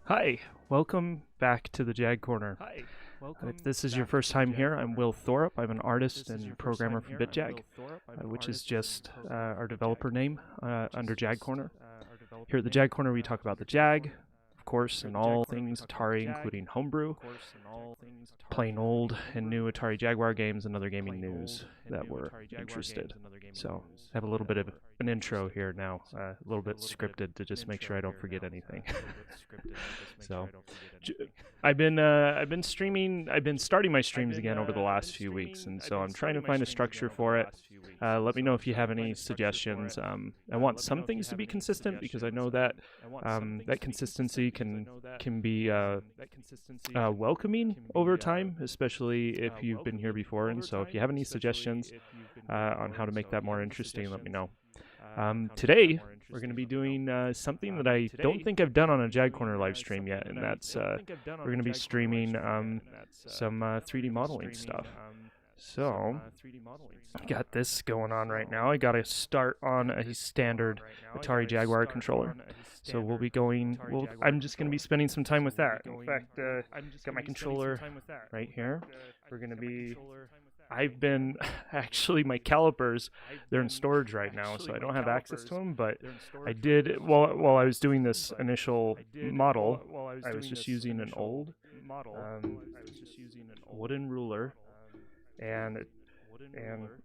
Hi, welcome back to the JagCorner. If this is your first time here, I'm Will Thorup. I'm an artist and programmer from BitJag, which is just our developer name under JagCorner. Here at the JagCorner, we talk about the Jag, of course, and all things Atari, including homebrew, plain old and new Atari Jaguar games, and other gaming news that we're interested. So I have a little bit of an intro here now, a little bit scripted to just make sure I don't forget anything. So I've been streaming. I've been starting my streams again over the last few weeks, and so I'm trying to find a structure for it. Let me know if you have any suggestions. I want some things to be consistent because I know that that consistency can be welcoming over time, especially if you've been here before. And so if you have any suggestions on how to make that more interesting, let me know. Today, we're going to be doing something that I don't think I've done on a JagCorner live stream yet, and that's we're going to be streaming some 3D modeling stuff. So, got this going on right now. I got to start on a standard Atari Jaguar controller. So we'll be going, I'm just going to be spending some time with that. In fact, got my controller right here. We're going to be... I've been actually my calipers, they're in storage right now, so I don't have access to them, but I did while I was doing this initial model. I was just using an old wooden ruler, and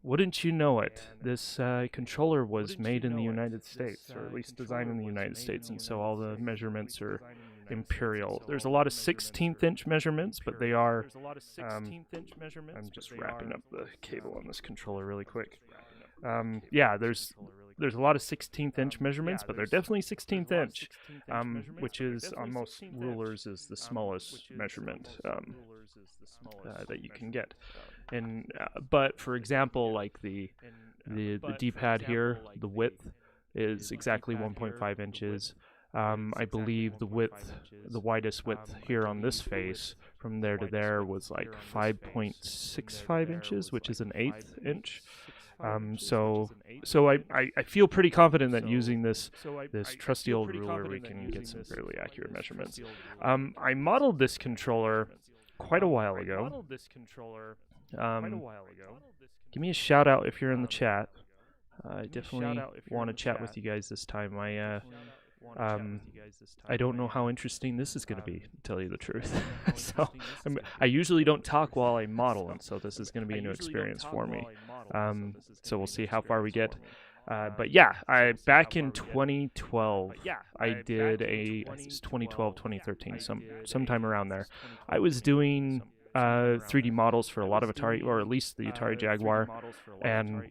wouldn't you know it, this controller was made in the United States, or at least designed in the United States, and so all the measurements are imperial. There's a lot of 16th inch measurements, but they are I'm just wrapping up the cable on this controller really quick. Yeah, there's a lot of 16th inch measurements, but they're definitely 16th inch, which is on most rulers is the smallest measurement that you can get. And but for example, like the Dpad here, the width is exactly 1.5 inches. I believe the widest width here on this face from there to there was like 5.65 inches, which is an 1/8 inch. So I feel pretty confident that using this trusty old ruler, we can get some fairly accurate measurements. I modeled this controller quite a while ago. Give me a shout out if you're in the chat. I definitely want to chat with you guys this time. I don't know how interesting this is going to be, to tell you the truth. So I usually don't talk while I model, and so this is going to be a new experience for me. So we'll see how far we get. But yeah, back in 2012, I did I think it's 2012, 2013, sometime around there. I was doing 3D models for a lot of Atari, or at least the Atari Jaguar, and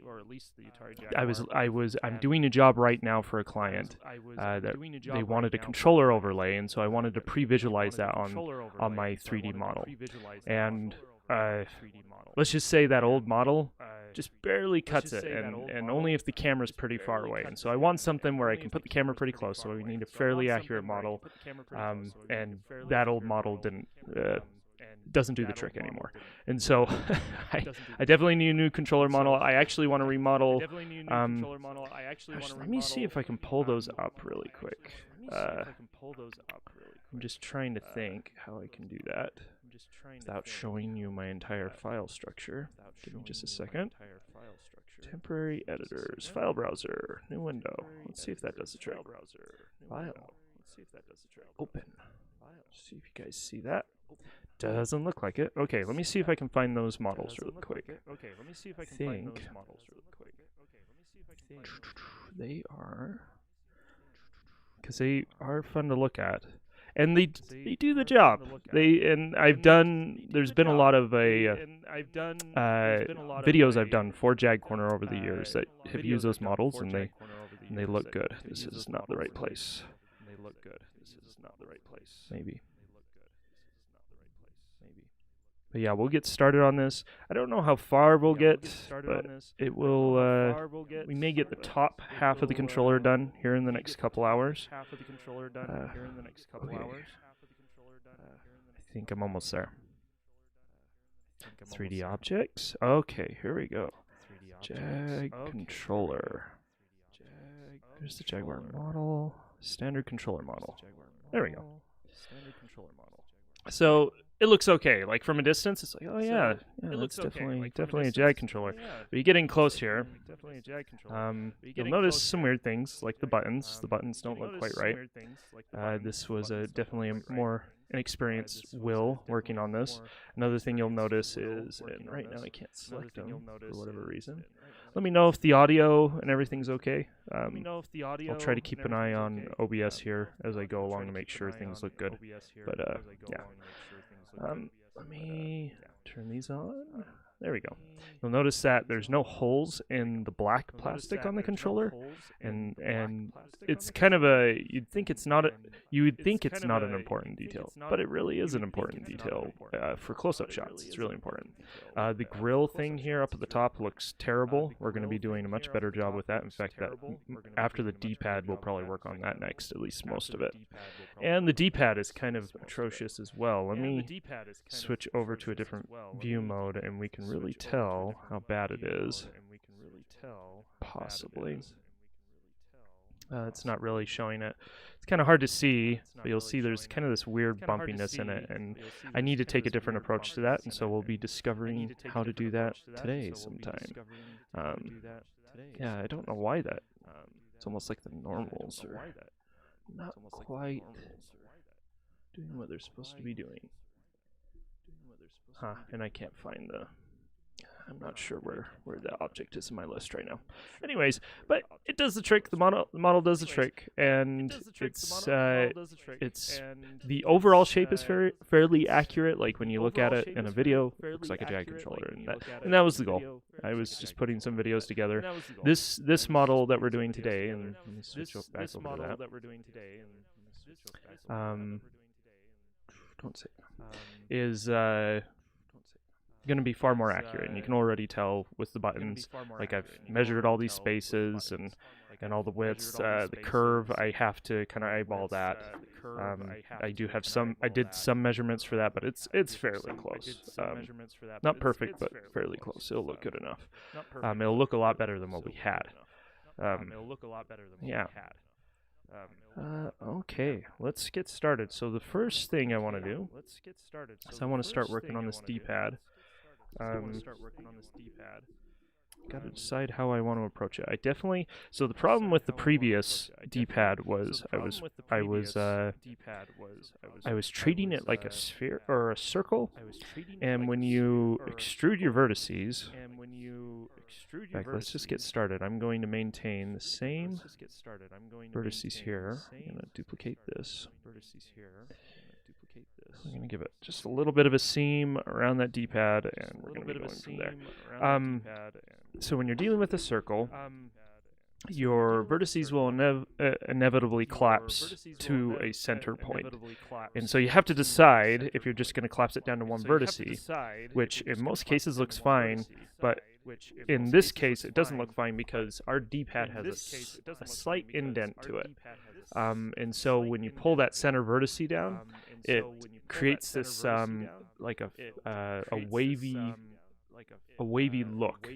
I'm doing a job right now for a client that they wanted a controller overlay, and so I wanted to pre-visualize that on my 3D model. And let's just say that old model just barely cuts it, and only if the camera's pretty far away. And so I want something where I can put the camera pretty close, so we need a fairly accurate model, and that old model doesn't do the trick anymore. And so I definitely need a new controller model. I actually want to remodel. Let me see if I can pull those up really quick. I'm just trying to think how I can do that without showing you my entire file structure. Give me just a second. Temporary editors, file browser, new window. Let's see if that does the trick. File. Open. See if you guys see that. Doesn't look like it. Okay, let me see if I can find those models really quick. I think they are, because they are fun to look at, and they do the job. There's been a lot of videos I've done for JagCorner over the years that have used those models, and they look good. This is not the right place. Maybe. But yeah, we'll get started on this. I don't know how far we'll get, but it will. We may get the top half of the controller done here in the next couple hours. Okay. I think I'm almost there. 3D objects. Okay, here we go. Jag controller. There's the Jaguar model. Standard controller model. There we go. So it looks okay. Like from a distance, it's like, oh yeah, yeah, that's definitely a Jag controller. But you get in close here, you'll notice some weird things like the buttons. The buttons don't look quite right. This was definitely a more inexperienced Will working on this. Another thing you'll notice is, and right now I can't select them for whatever reason. Let me know if the audio and everything's okay. I'll try to keep an eye on OBS here as I go along to make sure things look good. But yeah. Let me turn these on. There we go. You'll notice that there's no holes in the black plastic on the controller, and it's kind of a you would think it's not an important detail, but it really is an important detail for close-up shots. It's really important. The grill thing here up at the top looks terrible. We're going to be doing a much better job with that. In fact, that after the Dpad, we'll probably work on that next, at least most of it. And the Dpad is kind of atrocious as well. Let me switch over to a different view mode, and we can really tell how bad it is. Possibly. It's not really showing it. It's kind of hard to see, but you'll see there's kind of this weird bumpiness in it, and I need to take a different approach to that, and so we'll be discovering how to do that today sometime. Yeah, I don't know why that. It's almost like the normals are not quite doing what they're supposed to be doing. Huh, and I can't find the... I'm not sure where the object is in my list right now. Anyways, but it does the trick. The model does the trick, and it's the overall shape is fairly accurate. Like when you look at it in a video, it looks like a Jag controller, and that was the goal. I was just putting some videos together. This model that we're doing today, and let me switch back over to that. Don't say is going to be far more accurate, and you can already tell with the buttons. Like I've measured all these spaces and all the widths. The curve, I have to kind of eyeball that. I did some measurements for that, but it's fairly close. Not perfect, but fairly close. It'll look good enough. It'll look a lot better than what we had. Yeah. Okay, let's get started. So the first thing I want to do is I want to start working on this Dpad. Got to decide how I want to approach it. So the problem with the previous Dpad was I was treating it like a sphere or a circle, and when you extrude your vertices, in fact, let's just get started. I'm going to maintain the same vertices here. I'm going to duplicate this. We're going to give it just a little bit of a seam around that Dpad, and we're going to be going from there. So when you're dealing with a circle, your vertices will inevitably collapse to a center point. And so you have to decide if you're just going to collapse it down to one vertice, which in most cases looks fine, but in this case it doesn't look fine because our Dpad has a slight indent to it. And so when you pull that center vertice down, it creates this like a wavy look.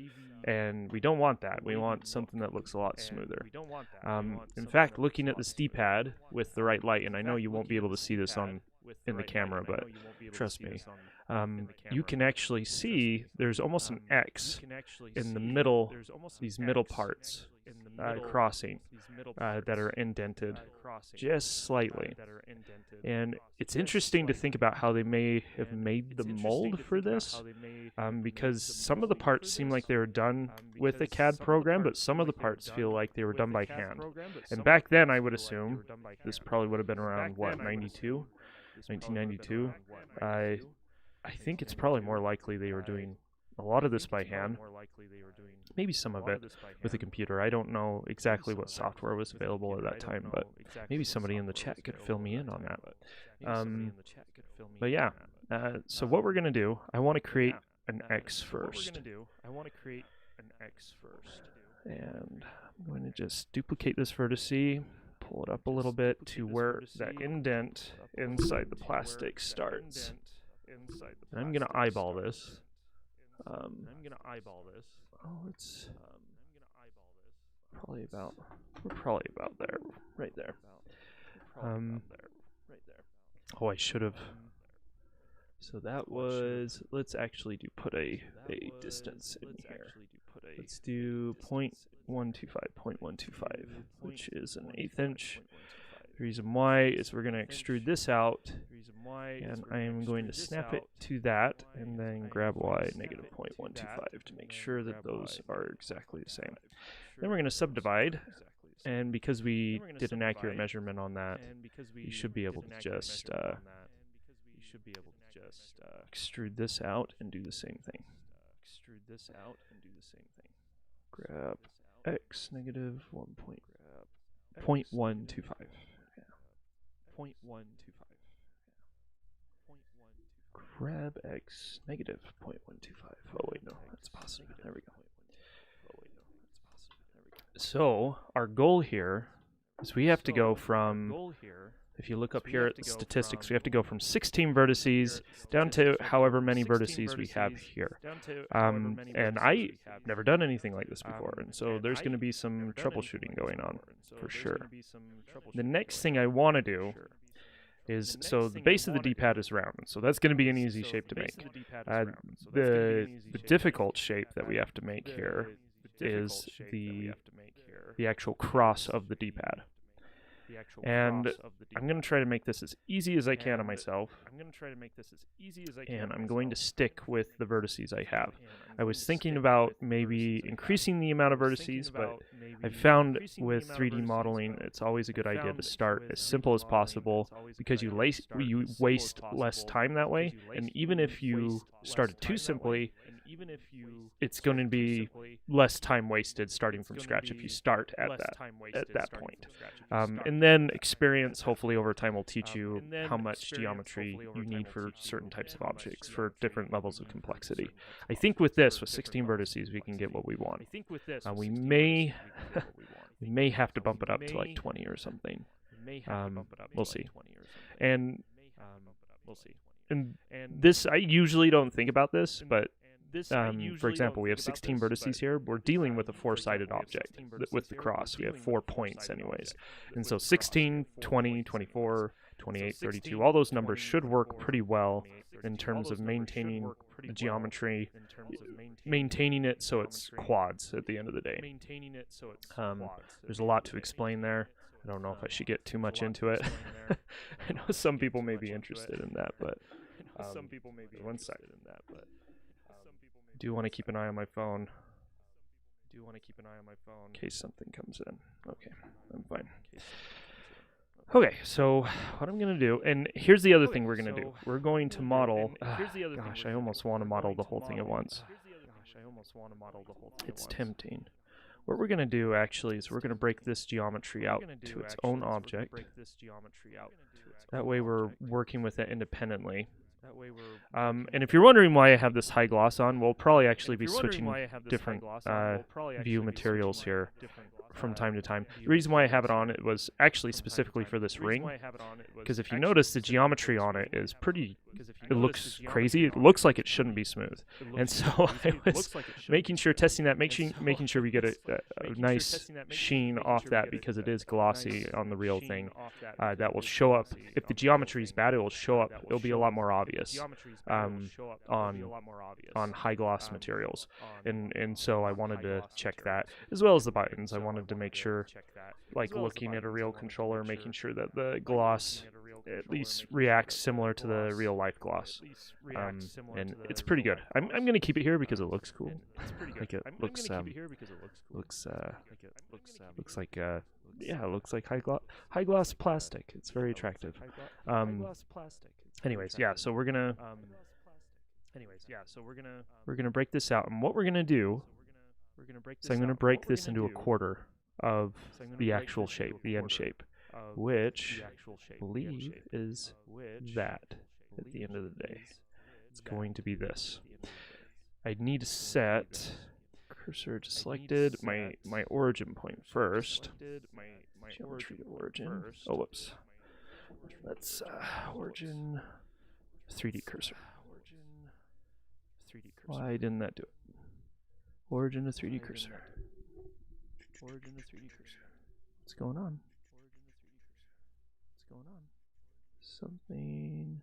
And we don't want that. We want something that looks a lot smoother. In fact, looking at this Dpad with the right light, and I know you won't be able to see this in the camera, but trust me, you can actually see there's almost an X in the middle, these middle parts crossing that are indented just slightly. And it's interesting to think about how they may have made the mold for this, because some of the parts seem like they were done with a CAD program, but some of the parts feel like they were done by hand. And back then, I would assume, this probably would have been around, what, 1992? I think it's probably more likely they were doing a lot of this by hand, maybe some of it with a computer. I don't know exactly what software was available at that time, but maybe somebody in the chat could fill me in on that. But yeah, so what we're going to do, I want to create an X first. And I'm going to just duplicate this vertice, pull it up a little bit to where that indent inside the plastic starts. And I'm going to eyeball this. Oh, it's probably about there, right there. Oh, I should have. So that was, let's actually put a distance in here. Let's do 0.125, which is an 1/8 inch. The reason why is we're going to extrude this out, and I am going to snap it to that, and then grab y negative 0.125 to make sure that those are exactly the same. Then we're going to subdivide, and because we did an accurate measurement on that, you should be able to just extrude this out and do the same thing. Grab x negative 1.125. Grab x negative 0.125. Oh wait, no, that's positive. There we go. So our goal here is we have to go from, if you look up here at the statistics, we have to go from 16 vertices down to however many vertices we have here. And I never done anything like this before, and so there's going to be some troubleshooting going on for sure. The next thing I want to do is, so the base of the D-pad is round, so that's going to be an easy shape to make. The difficult shape that we have to make here is the actual cross of the D-pad. And I'm going to try to make this as easy as I can on myself, and I'm going to stick with the vertices I have. I was thinking about maybe increasing the amount of vertices, but I've found with 3D modeling it's always a good idea to start as simple as possible, because you waste less time that way, and even if you started too simply, it's going to be less time wasted starting from scratch if you start at that point. And then experience, hopefully over time, will teach you how much geometry you need for certain types of objects for different levels of complexity. I think with this, with 16 vertices, we can get what we want. We may have to bump it up to like 20 or something. We'll see. And this, I usually don't think about this, but for example, we have 16 vertices here. We're dealing with a four-sided object with the cross. We have 4 points anyways. And so 16, 20, 24, 28, 32, all those numbers should work pretty well in terms of maintaining the geometry, maintaining it so it's quads at the end of the day. There's a lot to explain there. I don't know if I should get too much into it. I know some people may be interested in that, but one second. I do want to keep an eye on my phone. In case something comes in. Okay, I'm fine. Okay, so what I'm going to do, and here's the other thing we're going to do. We're going to model, gosh, I almost want to model the whole thing at once. It's tempting. What we're going to do actually is we're going to break this geometry out to its own object. That way we're working with it independently. And if you're wondering why I have this high gloss on, we'll probably actually be switching different view materials here from time to time. The reason why I have it on, it was actually specifically for this ring, because if you notice, the geometry on it is pretty, it looks crazy. It looks like it shouldn't be smooth. And so I was making sure, testing that, making sure we get a nice sheen off that, because it is glossy on the real thing. That will show up, if the geometry is bad, it will show up, it'll be a lot more obvious on high gloss materials. And so I wanted to check that, as well as the buttons. I wanted to make sure, like looking at a real controller, making sure that the gloss at least reacts similar to the real life gloss. And it's pretty good. I'm going to keep it here because it looks cool. Like it looks like yeah, it looks like high gloss plastic. It's very attractive. Anyways, yeah, so we're gonna break this out, and what we're gonna do is I'm gonna break this into a quarter of the actual shape, the end shape, which I believe is that at the end of the day. It's going to be this. I need to set cursor to selected, my origin point first. Geometry origin. Oh, whoops. Let's origin 3D cursor. Why didn't that do it? Origin to 3D cursor. What's going on? Something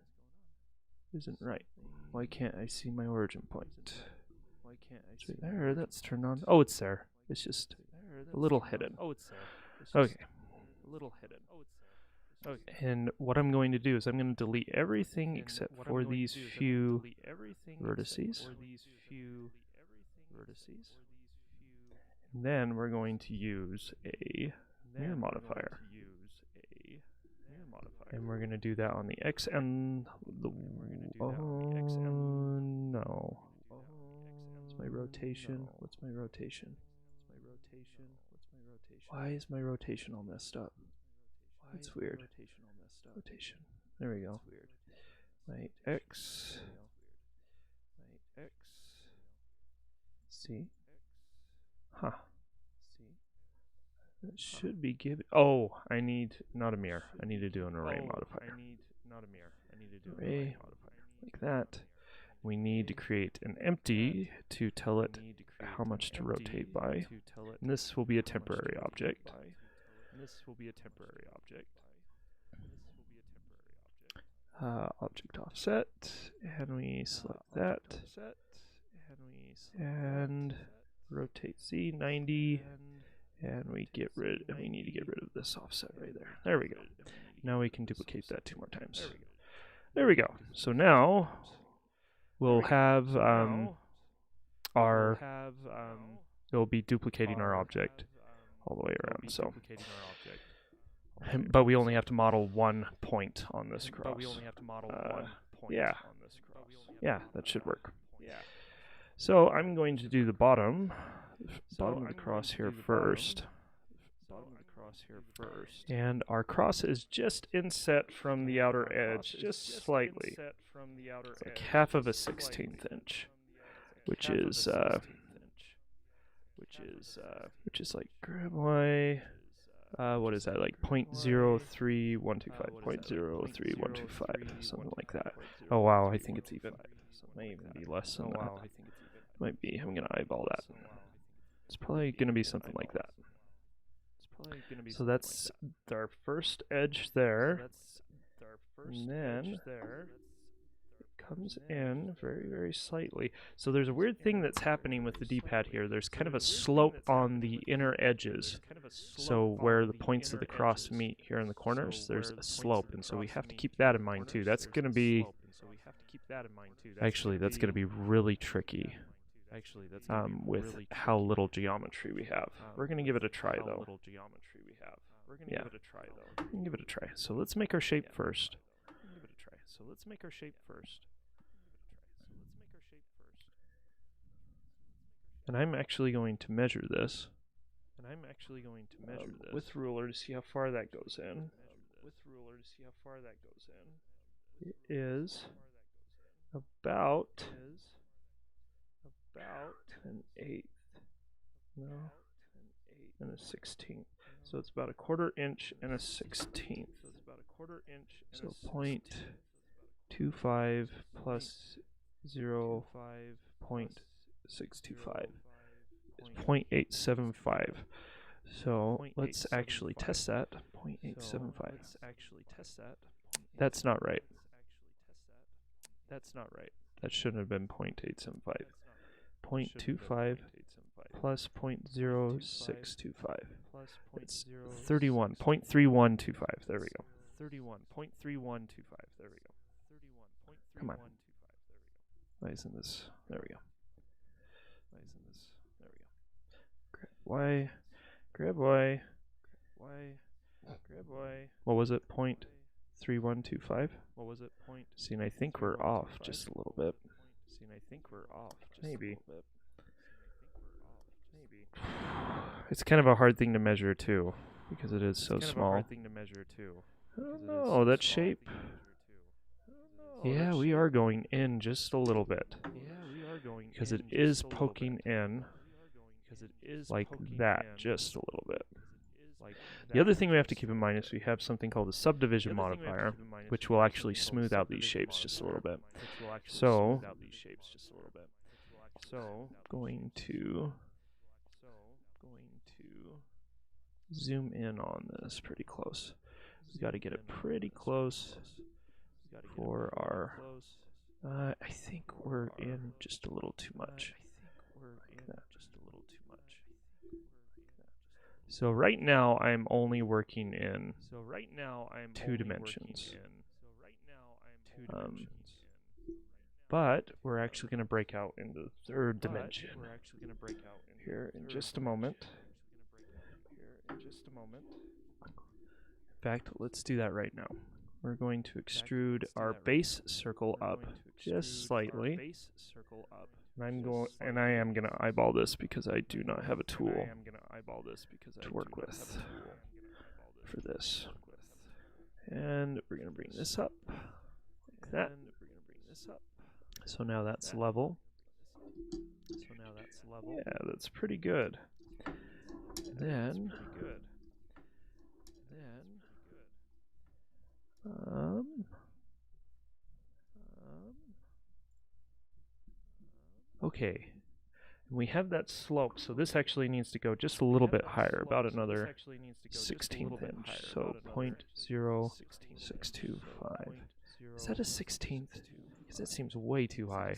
isn't right. Why can't I see my origin point? It's right there. That's turned on. Oh, it's there. It's just a little hidden. Okay. And what I'm going to do is I'm going to delete everything except for these few vertices. And then we're going to use a mirror modifier. And we're going to do that on the X and the... Oh, no. What's my rotation? What's my rotation? Why is my rotation all messed up? That's weird. Rotation. There we go. My X. See? Huh. That should be given. Oh, I need not a mirror. I need to do an array modifier. Array like that. We need to create an empty to tell it how much to rotate by. And this will be a temporary object. Object offset, and we select that, and rotate Z 90, and we need to get rid of this offset right there. There we go. Now we can duplicate that 2 more times. There we go. So now we'll have it'll be duplicating our object all the way around. So. But we only have to model 1 point on this cross. Yeah, that should work. So I'm going to do the bottom of the cross here first. And our cross is just inset from the outer edge, just slightly. It's like half of a 16th inch, which is like grab Y. What is that, like 0.03125, 0.03125, something like that. Oh wow, I think it's even. It might even be less than that. Might be. I'm going to eyeball that. It's probably going to be something like that. So that's our first edge there. And then it comes in very, very slightly. So there's a weird thing that's happening with the D-pad here. There's kind of a slope on the inner edges. So where the points of the cross meet here in the corners, there's a slope, and so we have to keep that in mind too. That's going to be that's going to be really tricky with how little geometry we have. We're going to give it a try though. Yeah, we can give it a try. So let's make our shape first. And I'm actually going to measure this. With ruler to see how far that goes in. It is about an eighth, and a 16th. So it's about a 1/4 inch and a 16th. So 0.25 plus 0.625 is 0.875. So let's actually test that. 0.875. That's not right. That shouldn't have been 0.875. 0.25 plus 0.0625. It's 31. 0.3125. There we go. Come on. Why isn't this? There we go. Grab Y. What was it? 0.3125? See, and I think we're off just a little bit. Maybe. It's kind of a hard thing to measure too, because it is so small. I don't know, that shape. Yeah, we are going in just a little bit. Because it is poking in like that, just a little bit. The other thing we have to keep in mind is we have something called a subdivision modifier, which will actually smooth out these shapes just a little bit. So, going to zoom in on this pretty close. We got to get it pretty close for our, I think we're in just a little too much. Like that. So right now I'm only working in 2 dimensions. But we're actually going to break out into the 3rd dimension here in just a moment. In fact, let's do that right now. We're going to extrude our base circle up just slightly. And I am going to eyeball this because I do not have a tool to work with for this. And we're going to bring this up like that. So now that's level. Yeah, that's pretty good. Then okay, we have that slope, so this actually needs to go just a little bit higher, about another 16th inch, so 0.0625. Is that a 16th? Because that seems way too high.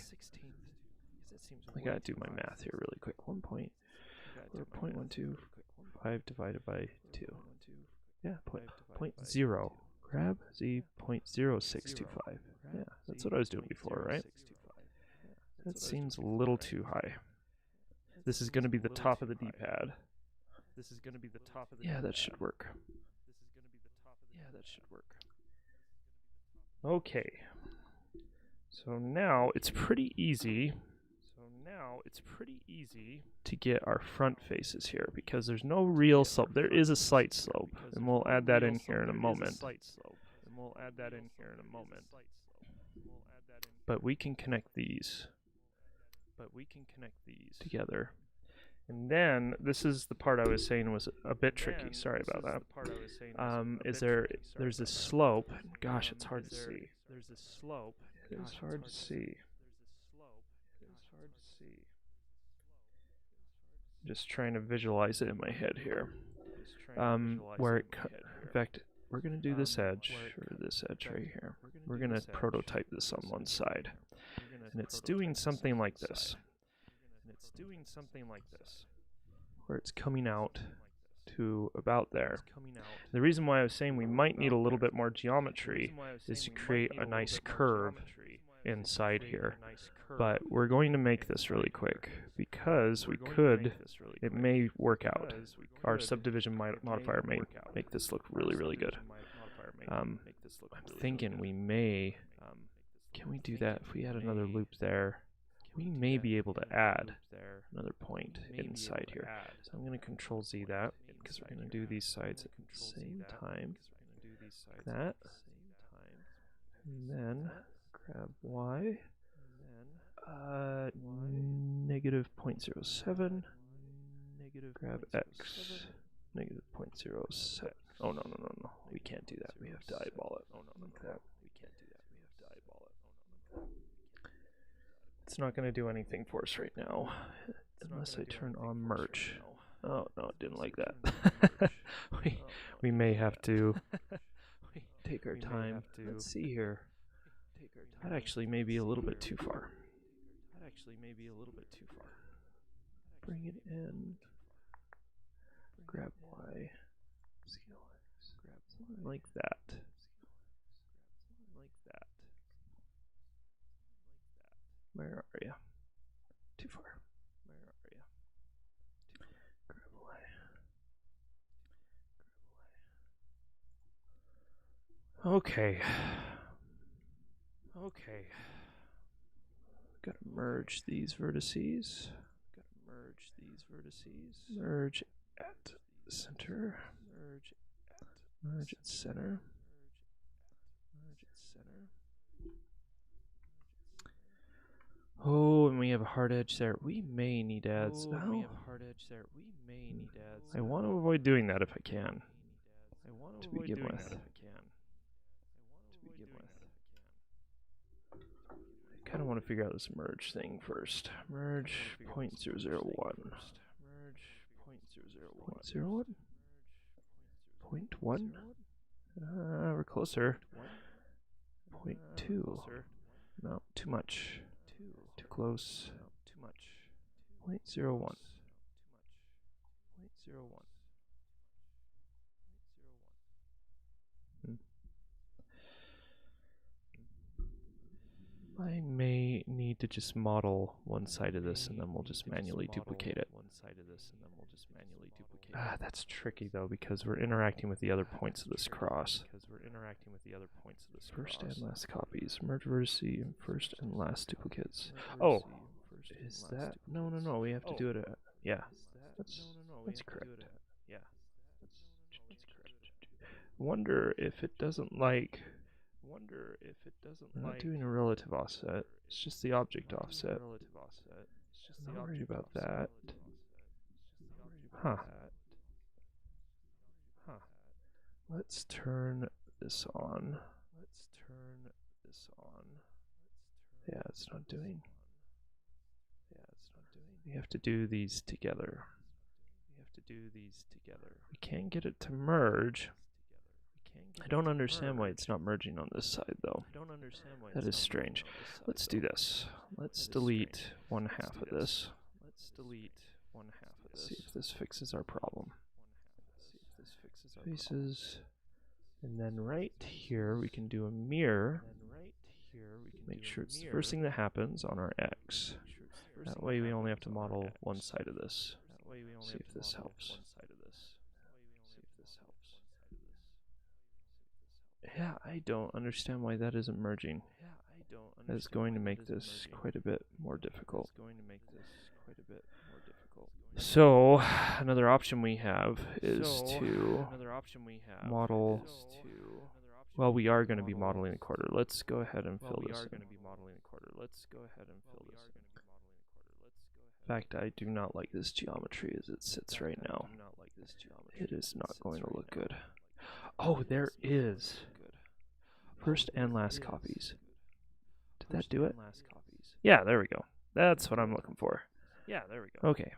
I gotta do my math here really quick. 0.125 divided by 2. Yeah, 0. Grab Z 0.0625. Yeah, that's what I was doing before, right? That seems a little too high. This is going to be the top of the Dpad. Yeah, that should work. Okay. So now it's pretty easy to get our front faces here because there's no real slope. There is a slight slope, and we'll add that in here in a moment. But we can connect these together. And then, this is the part I was saying was a bit tricky. Sorry about that. There's this slope. Gosh, it's hard to see. It's hard to see. Just trying to visualize it in my head here. Where it in fact, we're going to do this edge, or this edge right here. We're going to prototype this on one side. And it's doing something like this. Where it's coming out to about there. The reason why I was saying we might need a little bit more geometry is to create a nice curve inside here. But we're going to make this really quick because it may work out. Our subdivision modifier may make this look really, really good. I'm thinking we may, can we do that if we add another loop there? We may be able to add another point inside here. So I'm going to Control Z that because we're going to do these sides at the same time. Like that. And then grab Y. Negative 0.07. Grab X. Negative 0.07. Oh, no. We can't do that. We have to eyeball it. Like that. It's not going to do anything for us right now, unless I turn on merge. Oh, no, it didn't like that. we may have to take our time. Let's see here. That actually may be a little bit too far. Bring it in. Grab Y. Scale X. Something like that. Where are you? Too far. Grab away. Okay. Gotta merge these vertices. Merge at center. Merge at center. Oh, and we have a hard edge there. We may need adds. I want to avoid doing that if I can. To begin with. I kind of want to figure out this merge thing first. Merge 0.001. 0.01? 0.1? We're closer. 0.2. No, too much. Too close. 0.01. I may need to just model one side of this and then we'll just manually duplicate it. Ah, that's tricky though because we're interacting with the other points of this cross. First and last copies. Merge vertices and first and last duplicates. Oh, is that? No, we have to do it at, yeah. That's correct. Wonder if it doesn't like. We're not doing a relative offset. It's just the object offset. I'm not worried about that. Huh. Let's turn this on. Yeah, it's not doing. We have to do these together. We can't get it to merge. I don't understand why it's not merging on this side though. That is strange. Let's do this. Let's delete 1/2 of this. See if this fixes our problem. Faces. And then right here we can do a mirror. Make sure it's the first thing that happens on our X. That way we only have to model one side of this. See if this helps. Yeah, I don't understand why that isn't merging. That is going to make this quite a bit more difficult. So, another option we have is to model. Well, we are going to be modeling a quarter. Let's go ahead and fill this in. In fact, I do not like this geometry as it sits right now. It is not going to look good. Oh, there is. First and last copies. Did that do it? Yeah, there we go. That's what I'm looking for. Okay.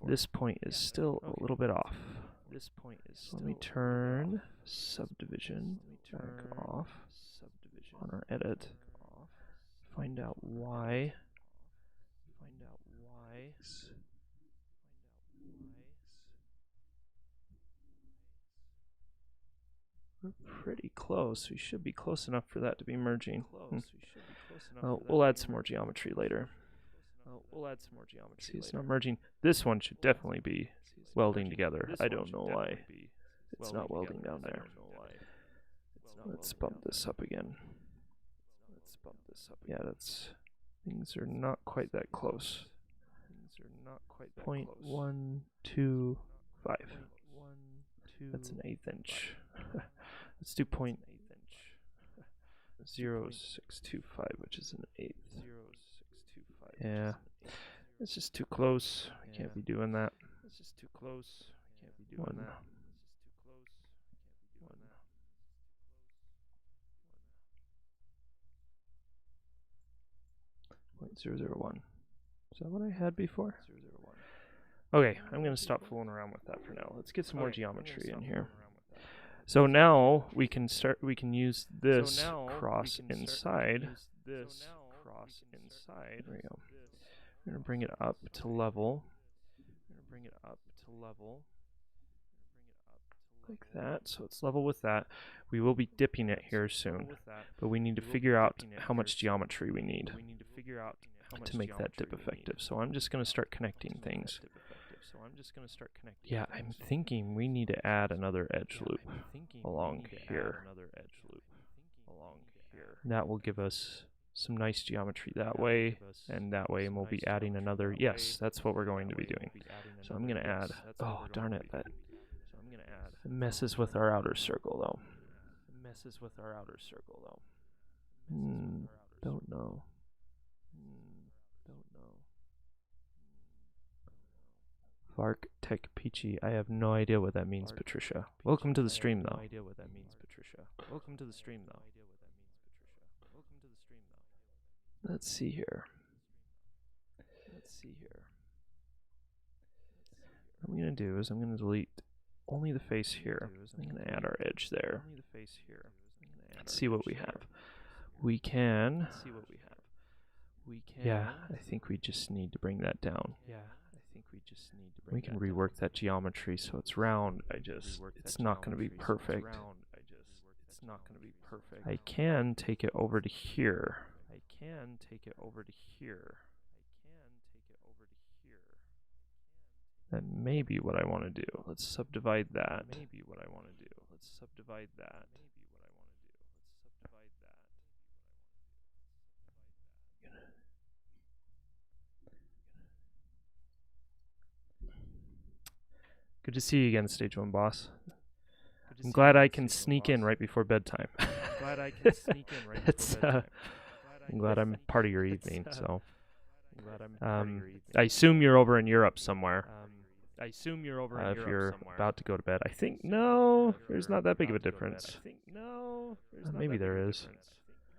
This point is still a little bit off. Let me turn subdivision back off on our edit. Find out why. We're pretty close. We should be close enough for that to be merging. We'll add some more geometry later. See, it's not merging. This one should definitely be welding together. I don't know why it's not welding down there. Let's bump this up again. Yeah, things are not quite that close. 0.125. That's an 1/8 inch. Let's do 0.0625, which is an 1/8. Yeah, it's just too close. We can't be doing that. 0.001. Is that what I had before? Okay, I'm going to stop fooling around with that for now. Let's get some more geometry in here. So now we can use this cross inside. There we go. We're going to bring it up to level. Like that, so it's level with that. We will be dipping it here soon, but we need to figure out how much geometry we need to make that dip effective. So I'm just going to start connecting things. Yeah, I'm thinking we need to add another edge loop along here. That will give us some nice geometry that way, and that way we'll be adding another. Yes, that's what we're going to be doing. So I'm going to add, oh darn it, that messes with our outer circle though. Don't know. Vark Tech Peachy. I have no idea what that means, Patricia. Welcome to the stream, though. Let's see here. What I'm going to do is I'm going to delete only the face here. I'm going to add our edge there. Let's see what we have. we can. Let's see what we have. Yeah, I think we just need to bring that down. We can rework that geometry so it's round. It's not going to be perfect. I can take it over to here. That may be what I want to do. Let's subdivide that. Good to see you again, Stage 1 boss. I'm glad I can sneak in right before bedtime. I'm glad I'm part of your evening. So, I assume you're over in Europe somewhere. If you're about to go to bed, I think no, there's not that big of a difference. Maybe there is.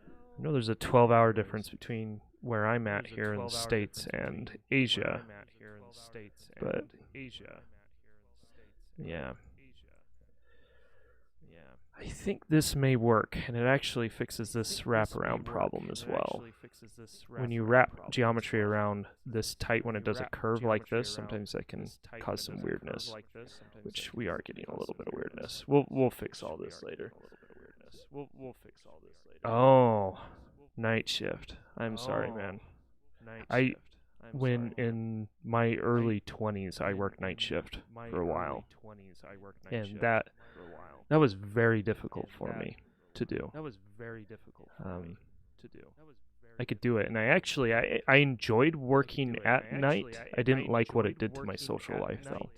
I know there's a 12-hour difference between where I'm at here in the States and Asia. But yeah. I think this may work, and it actually fixes this wraparound problem as well. When you wrap geometry around this tight when it does a curve like this, sometimes that can cause some weirdness, which we are getting a little bit of weirdness. We'll fix all this later. Oh, night shift. I'm sorry, man. When in my early 20s, I worked night shift for a while, and that was very difficult for me to do. I could do it, and I enjoyed working at night. I didn't like what it did to my social life, though.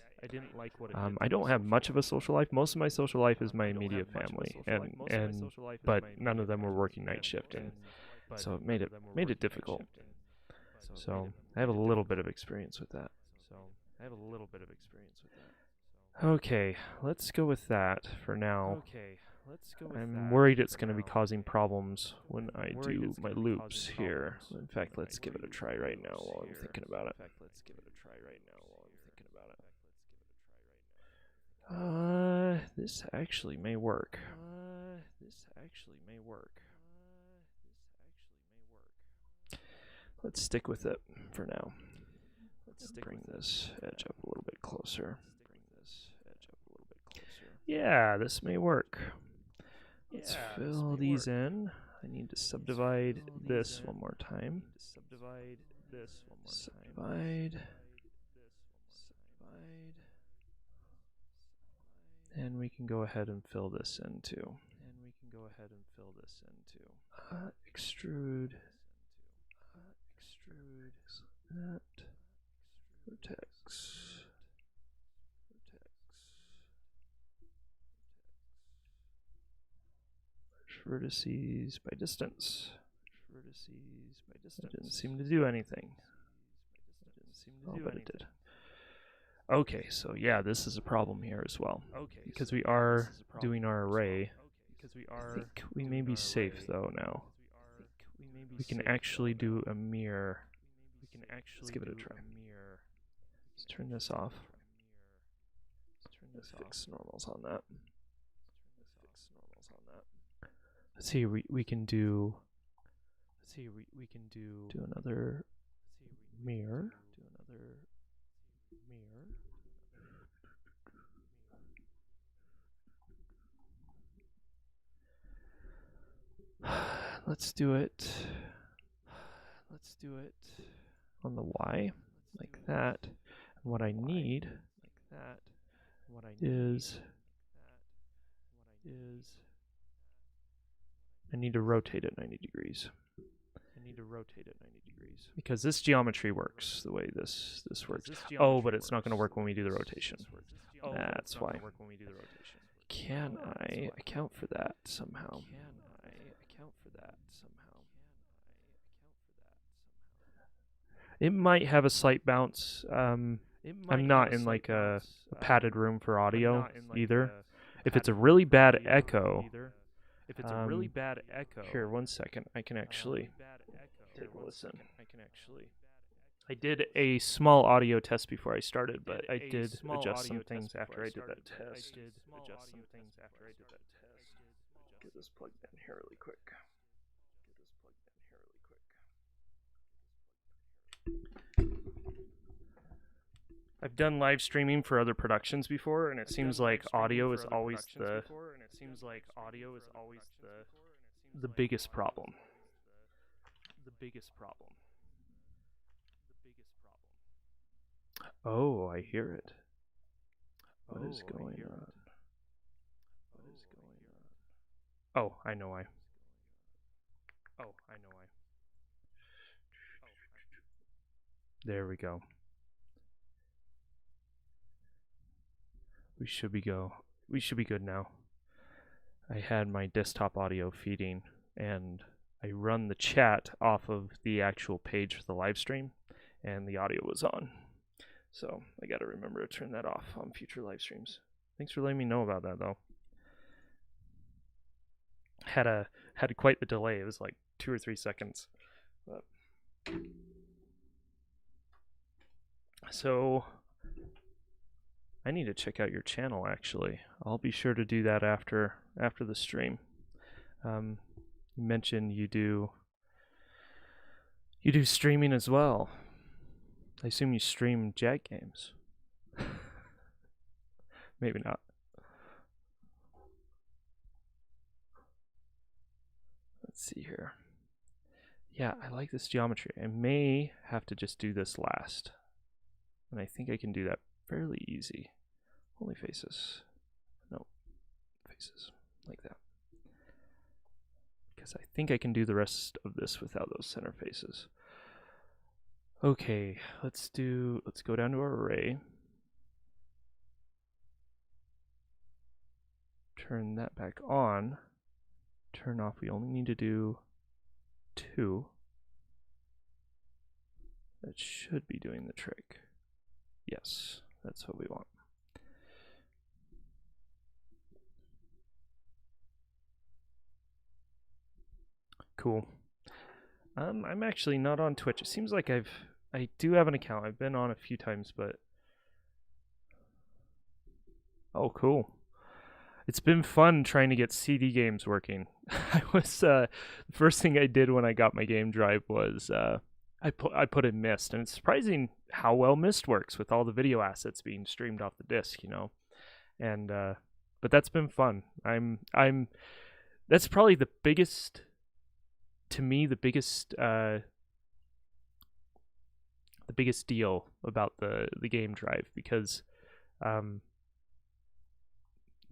I don't have much of a social life. Most of my social life is my immediate family, but none of them were working night shift, and so it made it difficult. So I have a little bit of experience with that. Okay, let's go with that for now. I'm worried it's going to be causing problems when I do my loops here. In fact, let's give it a try right now while I'm thinking about it. This actually may work. Let's stick with it for now. Let's bring this edge up a little bit closer. Yeah, this may work. Let's fill these in. I need to subdivide this one more time. Subdivide. And we can go ahead and fill this in too. Extrude. That. Vertex. Vertices by distance. It didn't seem to do anything. Oh, but it did. Okay, so yeah, this is a problem here as well. Because we are doing our array. I think we may be safe though now. We can actually do a mirror. Let's give it a try. Let's turn this off. Let's fix normals on that. Let's see, we can do another mirror. Let's do it on the Y, like that. And what I need is I need to rotate it 90 degrees. Because this geometry works the way this works. Oh, but it's not going to work when we do the rotation. That's why. Can I account for that somehow? It might have a slight bounce. I'm not in like a padded room for audio either. If it's a really bad echo, here, 1 second. I can actually take a listen. I did a small audio test before I started, but I did adjust some things after I did that test. Get this plugged in here really quick. I've done live streaming for other productions before, and it seems like audio is always the biggest problem. Oh, I hear it. What is going on? Oh, I know why. There we go. We should be good now. I had my desktop audio feeding, and I run the chat off of the actual page for the live stream, and the audio was on. So I got to remember to turn that off on future live streams. Thanks for letting me know about that, though. Had quite the delay. It was like 2 or 3 seconds. But so I need to check out your channel. Actually, I'll be sure to do that after the stream. You mentioned you do streaming as well. I assume you stream Jag games. Maybe not. Let's see here. Yeah, I like this geometry. I may have to just do this last. And I think I can do that fairly easy. Only faces. No, faces. Like that. Because I think I can do the rest of this without those center faces. Okay, let's go down to our array. Turn that back on. Turn off, we only need to do 2. That should be doing the trick. Yes, that's what we want. Cool. I'm actually not on Twitch. It seems like I do have an account. I've been on a few times, but oh, cool. It's been fun trying to get CD games working. I was the first thing I did when I got my game drive was I put in Mist, and it's surprising how well Mist works with all the video assets being streamed off the disc, you know. And but that's been fun. That's probably the biggest, to me, the biggest deal about the game drive, because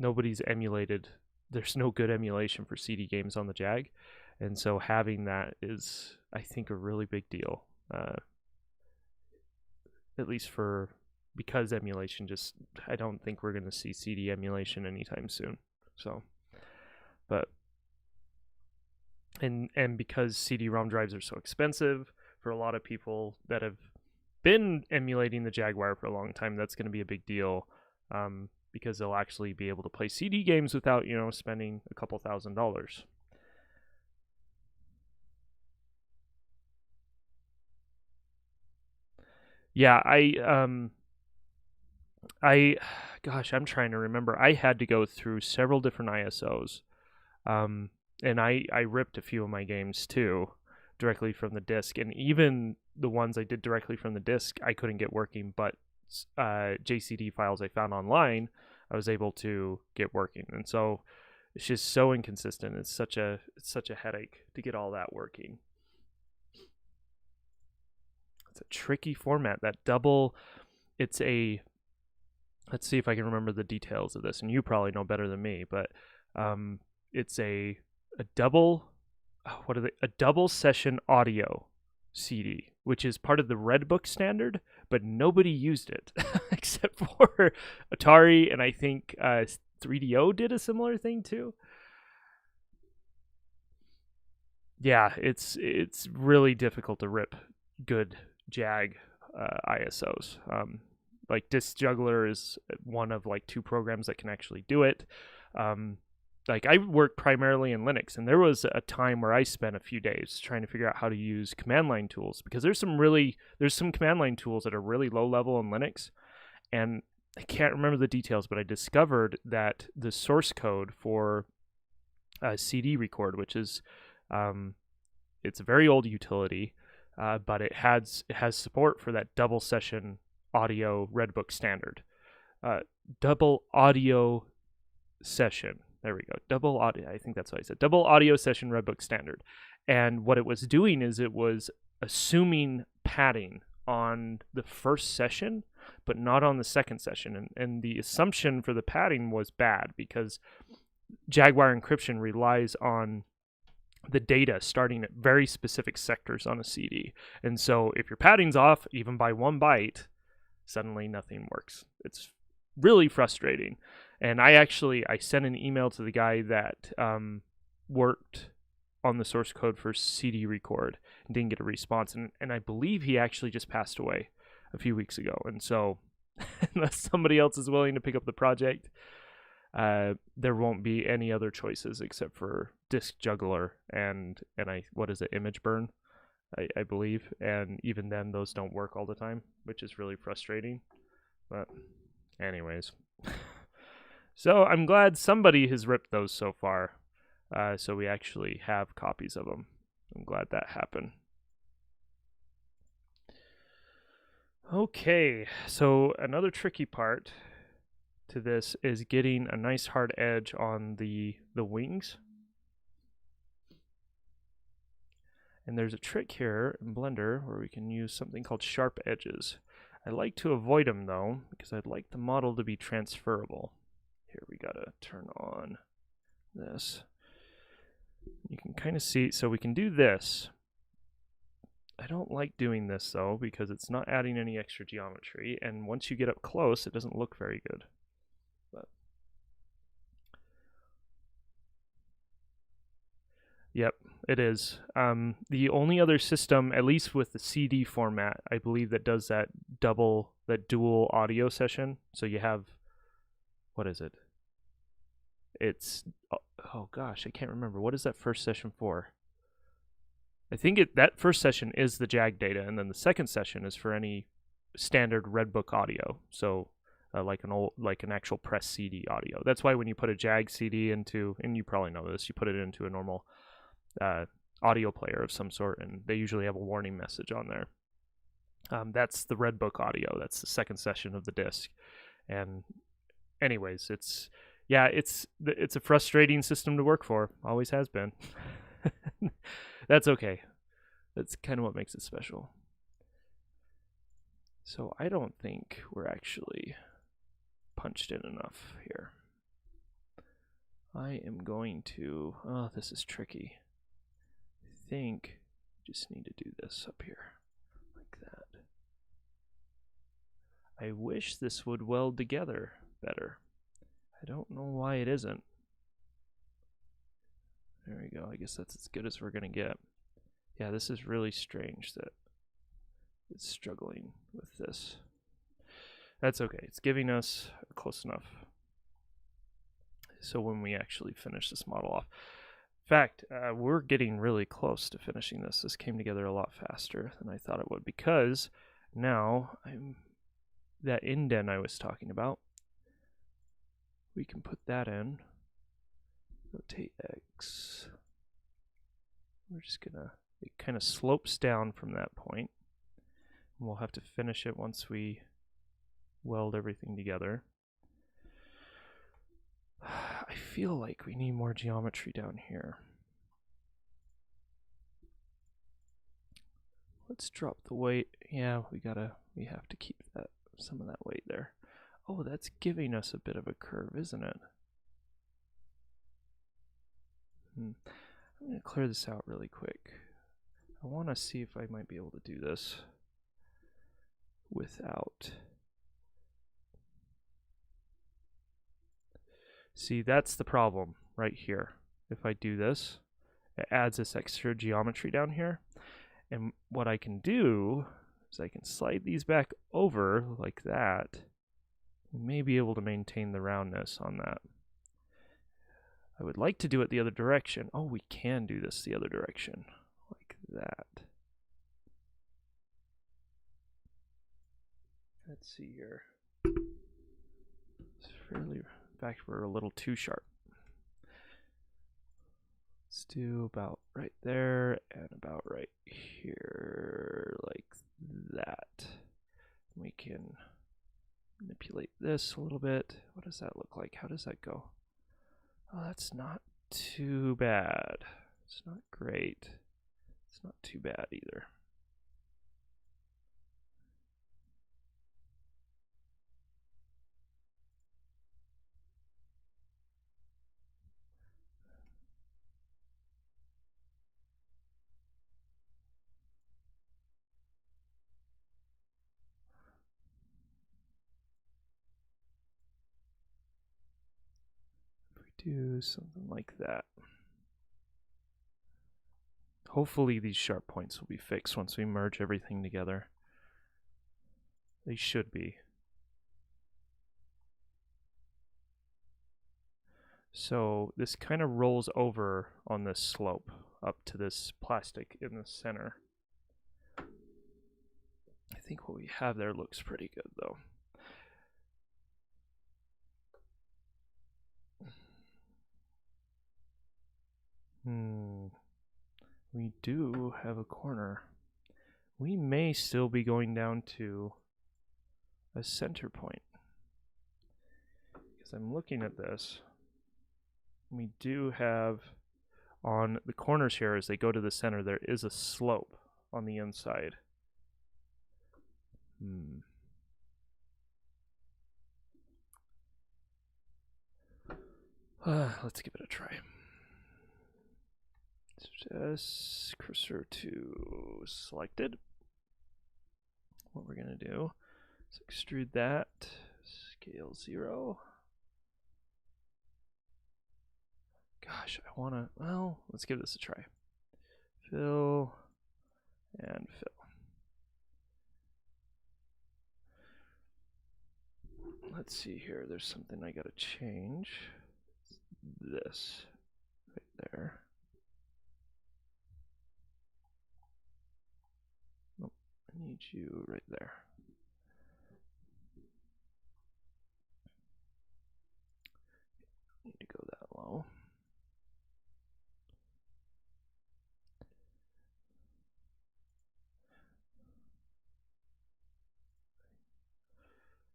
nobody's emulated. There's no good emulation for CD games on the Jag, and so having that is, I think, a really big deal. At least because emulation just, I don't think we're going to see CD emulation anytime soon. So, but and because CD-ROM drives are so expensive for a lot of people that have been emulating the Jaguar for a long time, that's going to be a big deal. Because they'll actually be able to play CD games without, spending a couple $1,000s. Yeah, gosh, I'm trying to remember. I had to go through several different ISOs, and I ripped a few of my games too, directly from the disc, and even the ones I did directly from the disc, I couldn't get working, but JCD files I found online, I was able to get working. And so it's just so inconsistent. It's such a headache to get all that working. It's a tricky format. That double, let's see if I can remember the details of this, and you probably know better than me, but it's a double session audio CD, which is part of the Redbook standard, but nobody used it except for Atari, and I think 3DO did a similar thing too. Yeah, it's really difficult to rip good Jag ISOs. Like Disc Juggler is one of like 2 programs that can actually do it. Like I work primarily in Linux, and there was a time where I spent a few days trying to figure out how to use command line tools, because there's some command line tools that are really low level in Linux, and I can't remember the details, but I discovered that the source code for CD record, which is it's a very old utility, but it has support for that double session audio Redbook standard. Double audio session. There we go. Double audio. I think that's what I said. Double audio session Redbook standard. And what it was doing is it was assuming padding on the first session, but not on the second session. And the assumption for the padding was bad because Jaguar encryption relies on the data starting at very specific sectors on a CD. And so if your padding's off, even by 1 byte, suddenly nothing works. It's really frustrating. And I sent an email to the guy that worked on the source code for CD record and didn't get a response. And I believe he actually just passed away a few weeks ago. And so unless somebody else is willing to pick up the project, there won't be any other choices except for disk juggler and image burn, I believe. And even then, those don't work all the time, which is really frustrating. But anyways, so I'm glad somebody has ripped those so far. So we actually have copies of them. I'm glad that happened. Okay, so another tricky part to this is getting a nice hard edge on the wings. And there's a trick here in Blender where we can use something called sharp edges. I like to avoid them though, because I'd like the model to be transferable. Here we gotta turn on this. You can kind of see, so we can do this. I don't like doing this though, because it's not adding any extra geometry, and once you get up close, it doesn't look very good. But yep, it is. The only other system, at least with the CD format, I believe that does that dual audio session. So you have, what is it? It's, oh gosh, I can't remember. What is that first session for? I think that first session is the JAG data, and then the second session is for any standard Redbook audio. So like an actual press CD audio. That's why when you put a JAG CD into, and you probably know this, you put it into a normal audio player of some sort, and they usually have a warning message on there. That's the Redbook audio. That's the second session of the disc. And anyways, it's a frustrating system to work for. Always has been. That's okay. That's kind of what makes it special. So I don't think we're actually punched in enough here. I am going to, oh, this is tricky. I think I just need to do this up here, like that. I wish this would weld together better. I don't know why it isn't. There we go. I guess that's as good as we're going to get. Yeah, this is really strange that it's struggling with this. That's okay. It's giving us close enough. So when we actually finish this model off. In fact, we're getting really close to finishing this. This came together a lot faster than I thought it would, because now that indent I was talking about, we can put that in. Rotate X. We're just gonna, it kind of slopes down from that point. And we'll have to finish it once we weld everything together. I feel like we need more geometry down here. Let's drop the weight. Yeah, we have to keep some of that weight there. Oh, that's giving us a bit of a curve, isn't it? I'm going to clear this out really quick. I want to see if I might be able to do this without. See, that's the problem right here. If I do this, it adds this extra geometry down here. And what I can do is I can slide these back over like that. We may be able to maintain the roundness on that. I would like to do it the other direction. Oh, we can do this the other direction, like that. Let's see here. It's fairly, in fact, we're a little too sharp. Let's do about right there and about right here, like that. We can manipulate this a little bit. What does that look like? How does that go? Oh, that's not too bad. It's not great. It's not too bad either. If we do something like that. Hopefully these sharp points will be fixed once we merge everything together. They should be. So this kind of rolls over on this slope up to this plastic in the center. I think what we have there looks pretty good though. We do have a corner. We may still be going down to a center point. Because I'm looking at this. We do have on the corners here as they go to the center, there is a slope on the inside. Let's give it a try. Just cursor to selected. What we're going to do is extrude that, scale 0. Gosh, I want to, well, let's give this a try. Fill and fill. Let's see here, there's something I got to change. This right there. Nope, I need you right there. Need to go that low.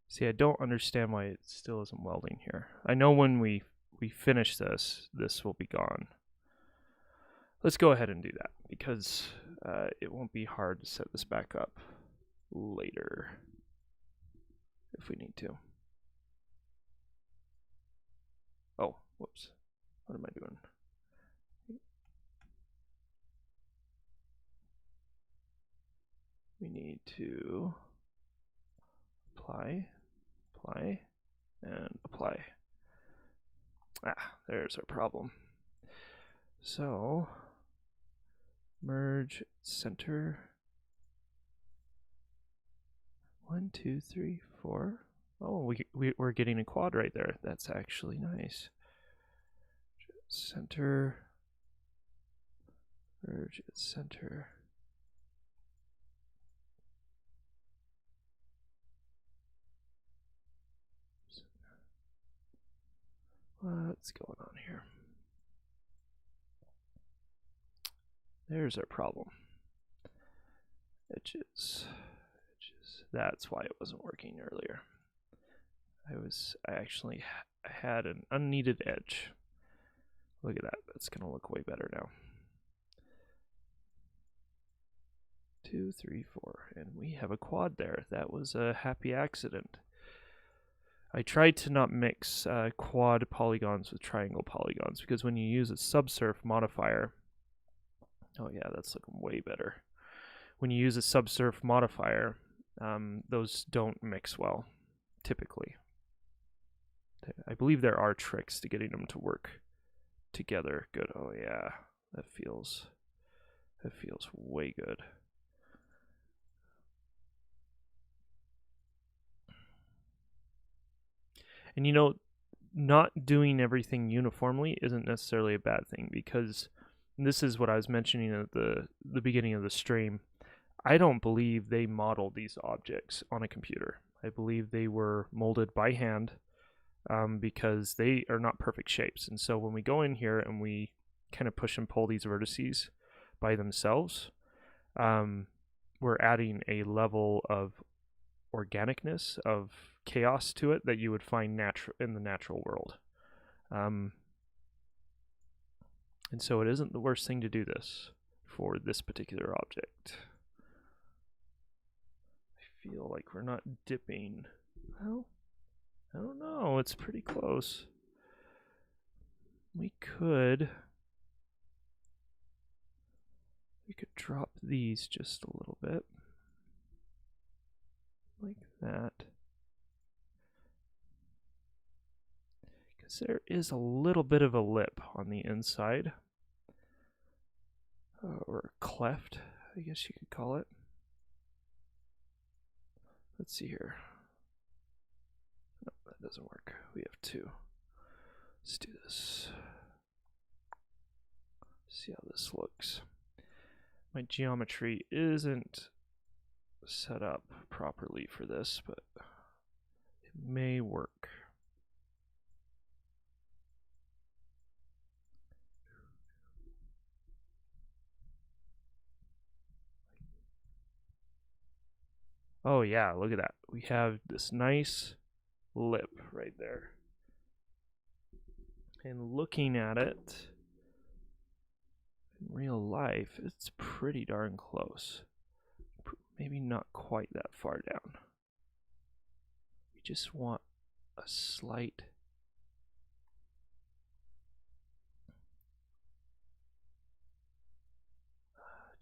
See, I don't understand why it still isn't welding here. I know when we finish this, this will be gone. Let's go ahead and do that because it won't be hard to set this back up later if we need to. Oh, whoops. What am I doing? We need to apply, and apply. There's our problem. So, merge center. 1, 2, 3, 4. Oh, we're getting a quad right there. That's actually nice. Center. Merge at center. What's going on here? There's our problem. Edges. That's why it wasn't working earlier. I actually had an unneeded edge. Look at that. That's going to look way better now. 2, 3, 4, and we have a quad there. That was a happy accident. I tried to not mix quad polygons with triangle polygons because when you use a subsurf modifier, oh yeah, that's looking way better. When you use a subsurf modifier, those don't mix well, typically. I believe there are tricks to getting them to work together good. Oh yeah, that feels way good. And you know, not doing everything uniformly isn't necessarily a bad thing, because this is what I was mentioning at the beginning of the stream. I don't believe they modeled these objects on a computer. I believe they were molded by hand because they are not perfect shapes. And so when we go in here and we kind of push and pull these vertices by themselves, we're adding a level of organicness, of chaos to it that you would find in the natural world. And so it isn't the worst thing to do this for this particular object. I feel like we're not dipping. Well, I don't know. It's pretty close. We could drop these just a little bit. Like that. Because there is a little bit of a lip on the inside. Or a cleft, I guess you could call it. Let's see here. No, that doesn't work. We have two. Let's do this. See how this looks. My geometry isn't set up properly for this, but it may work. Oh yeah, look at that. We have this nice lip right there. And looking at it in real life, it's pretty darn close. Maybe not quite that far down. We just want a slight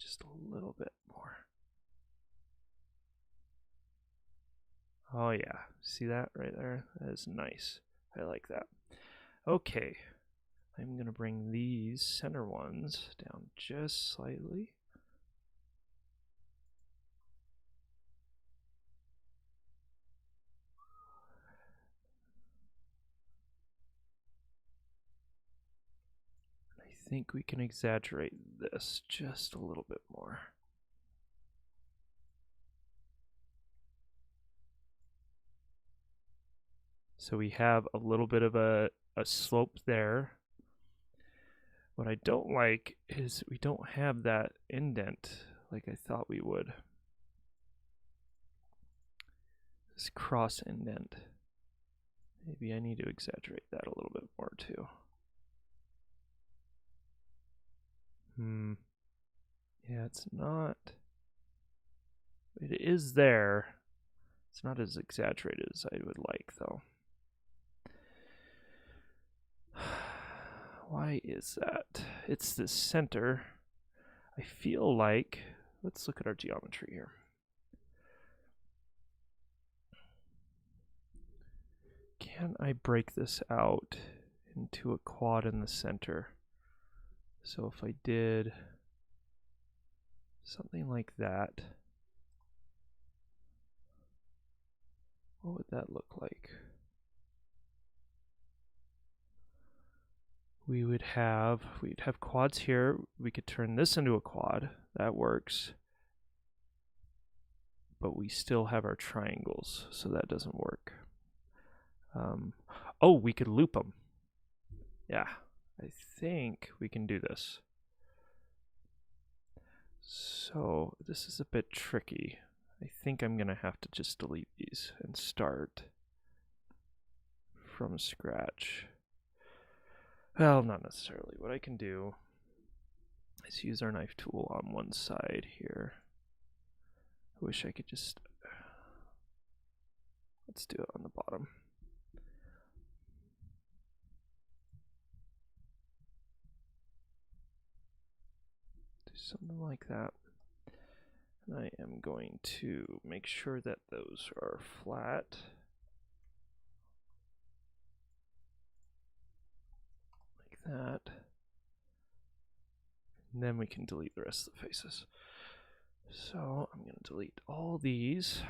just a little bit more. Oh yeah, see that right there? That is nice. I like that. Okay, I'm gonna bring these center ones down just slightly. I think we can exaggerate this just a little bit more. So we have a little bit of a slope there. What I don't like is we don't have that indent like I thought we would. This cross indent. Maybe I need to exaggerate that a little bit more too. Yeah, it's not. It is there. It's not as exaggerated as I would like, though. Why is that? It's the center. I feel like, let's look at our geometry here. Can I break this out into a quad in the center? So if I did something like that, what would that look like? We'd have quads here. We could turn this into a quad. That works. But we still have our triangles, so that doesn't work. Oh, we could loop them. Yeah, I think we can do this. So this is a bit tricky. I think I'm gonna have to just delete these and start from scratch. Well, not necessarily. What I can do is use our knife tool on one side here. I wish I could just, let's do it on the bottom. Do something like that. And I am going to make sure that those are flat. Like that. And then we can delete the rest of the faces. So I'm going to delete all these.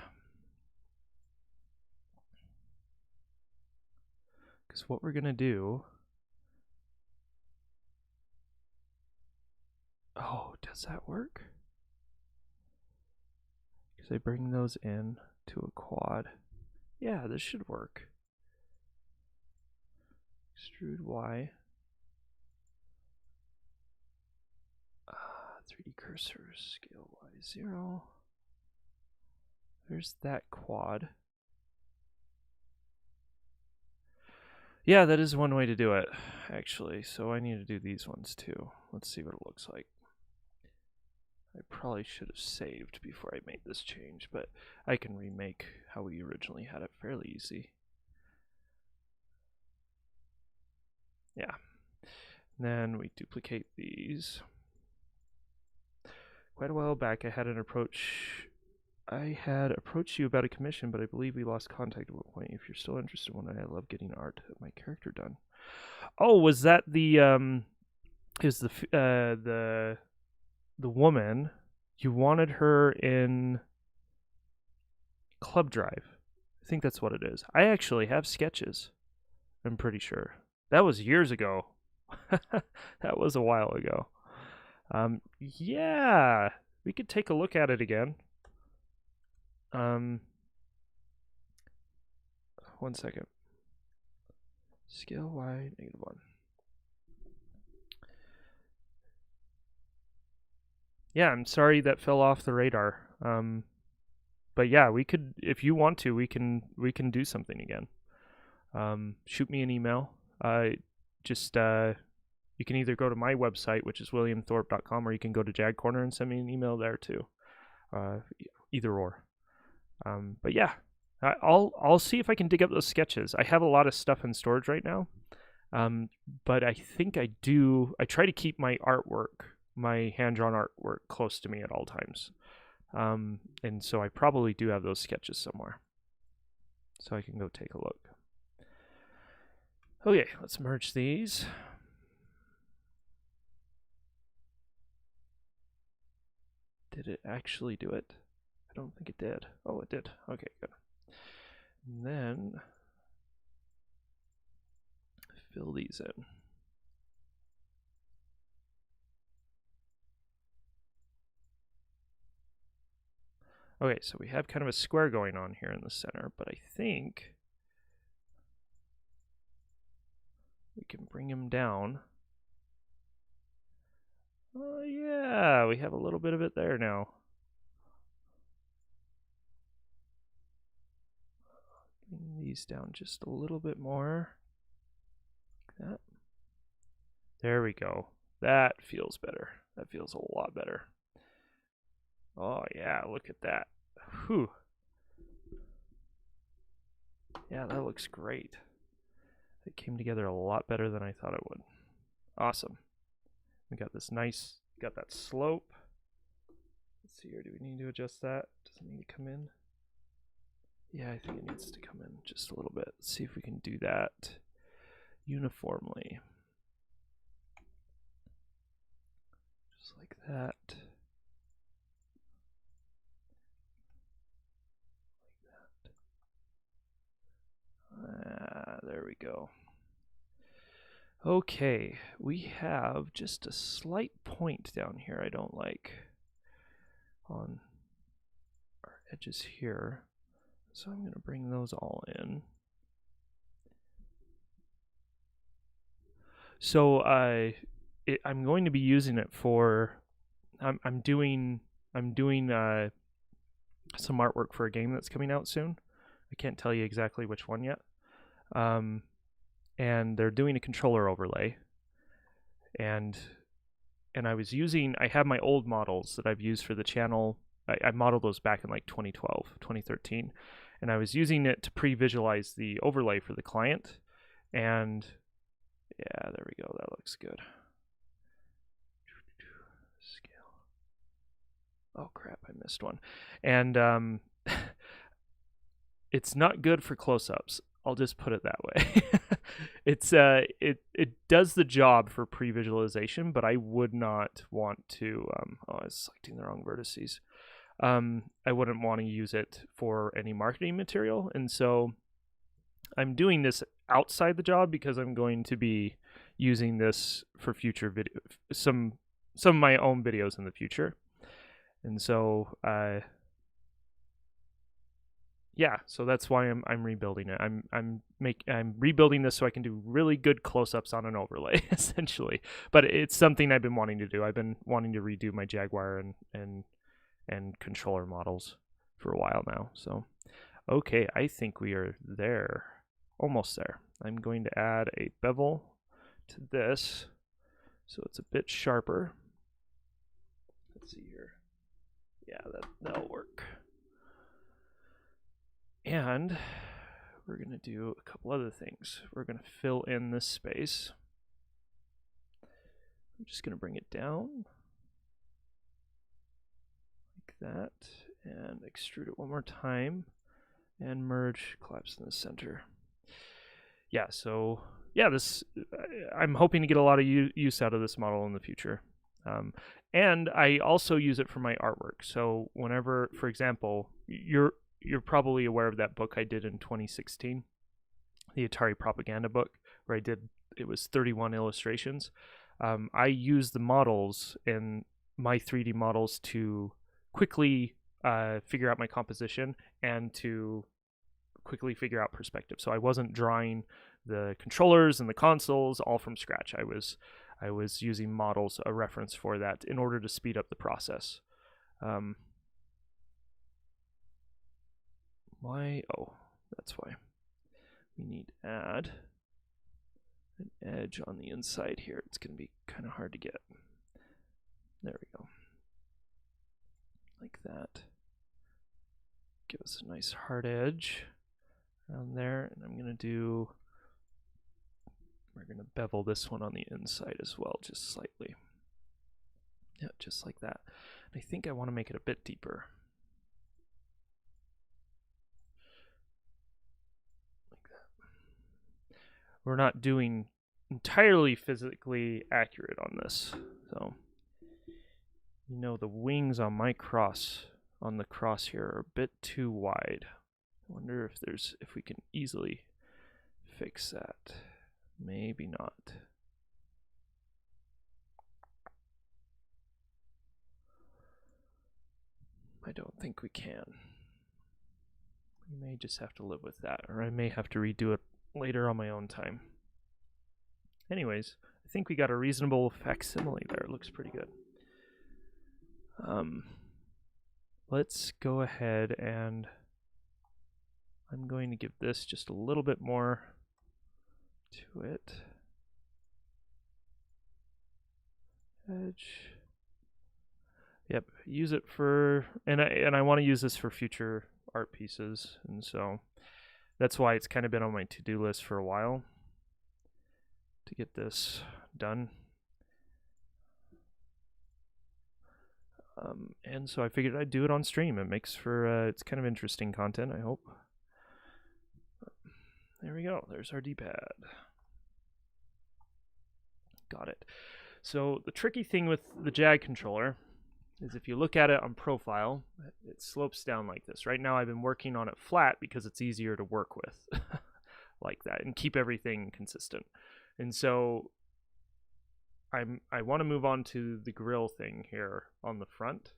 Because what we're going to do... Oh, does that work? Because I bring those in to a quad. Yeah, this should work. Extrude Y. 3D cursor, scale Y0. there's that quad. Yeah, that is one way to do it, actually. So I need to do these ones too. Let's see what it looks like. I probably should have saved before I made this change, but I can remake how we originally had it fairly easy. Yeah. And then we duplicate these. Quite a while back, I had approached you about a commission, but I believe we lost contact at one point. If you're still interested in one, I love getting art of my character done. Oh, was that the woman? You wanted her in Club Drive. I think that's what it is. I actually have sketches. I'm pretty sure. That was years ago. That was a while ago. Yeah, we could take a look at it again. 1 second. Scale Y -1. Yeah, I'm sorry that fell off the radar. But yeah, we could, if you want to, we can do something again. Shoot me an email. You can either go to my website, which is williamthorpe.com, or you can go to JagCorner and send me an email there too. Either or. But yeah, I'll see if I can dig up those sketches. I have a lot of stuff in storage right now, but I think I try to keep my artwork, my hand-drawn artwork, close to me at all times. And so I probably do have those sketches somewhere. So I can go take a look. Okay, let's merge these. Did it actually do it? I don't think it did. Oh, it did. Okay, good. And then fill these in. Okay, so we have kind of a square going on here in the center, but I think we can bring him down. Oh yeah, we have a little bit of it there now. Bring these down just a little bit more. Like that. There we go. That feels better. That feels a lot better. Oh yeah, look at that. Whew. Yeah, that looks great. It came together a lot better than I thought it would. Awesome. We got this nice, got that slope. Let's see here, do we need to adjust that? Does it need to come in? Yeah, I think it needs to come in just a little bit. Let's see if we can do that uniformly. Just like that. There we go. Okay, we have just a slight point down here I don't like on our edges here. So I'm going to bring those all in. So I'm going to be using it for, I'm doing some artwork for a game that's coming out soon. I can't tell you exactly which one yet. And they're doing a controller overlay. And I have my old models that I've used for the channel. I modeled those back in like 2012, 2013. And I was using it to pre-visualize the overlay for the client. And yeah, there we go. That looks good. Scale. Oh crap, I missed one. And it's not good for close-ups. I'll just put it that way. It does the job for pre-visualization, but I would not want to. I was selecting the wrong vertices. I wouldn't want to use it for any marketing material, and so I'm doing this outside the job because I'm going to be using this for future video, some of my own videos in the future, and so yeah, so that's why I'm rebuilding it. I'm rebuilding this so I can do really good close-ups on an overlay, essentially. But it's something I've been wanting to do. I've been wanting to redo my Jaguar and controller models for a while now. So, okay, I think we are there, almost there. I'm going to add a bevel to this so it's a bit sharper. Let's see here. Yeah, that'll work. And we're going to do a couple other things. We're going to fill in this space. I'm just going to bring it down like that and extrude it one more time and merge, collapse in the center. Yeah, so yeah, I'm hoping to get a lot of use out of this model in the future. And I also use it for my artwork. So whenever, for example, you're probably aware of that book I did in 2016, the Atari propaganda book, where it was 31 illustrations. I use the models in my 3D models to quickly figure out my composition and to quickly figure out perspective. So I wasn't drawing the controllers and the consoles all from scratch. I was using models, a reference for that, in order to speed up the process. Why? Oh, that's why. We need to add an edge on the inside here. It's going to be kind of hard to get. There we go. Like that. Give us a nice hard edge around there. And we're going to bevel this one on the inside as well, just slightly. Yeah, just like that. I think I want to make it a bit deeper. Like that. We're not doing entirely physically accurate on this. So, you know, the wings on my on the cross here are a bit too wide. I wonder if we can easily fix that. Maybe not. I don't think we can. We may just have to live with that, or I may have to redo it later on my own time. Anyways, I think we got a reasonable facsimile there. It looks pretty good. Let's go ahead and I'm going to give this just a little bit more to it. Edge. Yep, use it for, and I want to use this for future art pieces, and so that's why it's kind of been on my to-do list for a while to get this done. And so I figured I'd do it on stream. It makes for it's kind of interesting content, I hope. There we go. There's our Dpad. Got it. So the tricky thing with the Jag controller is if you look at it on profile, it slopes down like this. Right now I've been working on it flat because it's easier to work with like that and keep everything consistent. And so I want to move on to the grill thing here on the front,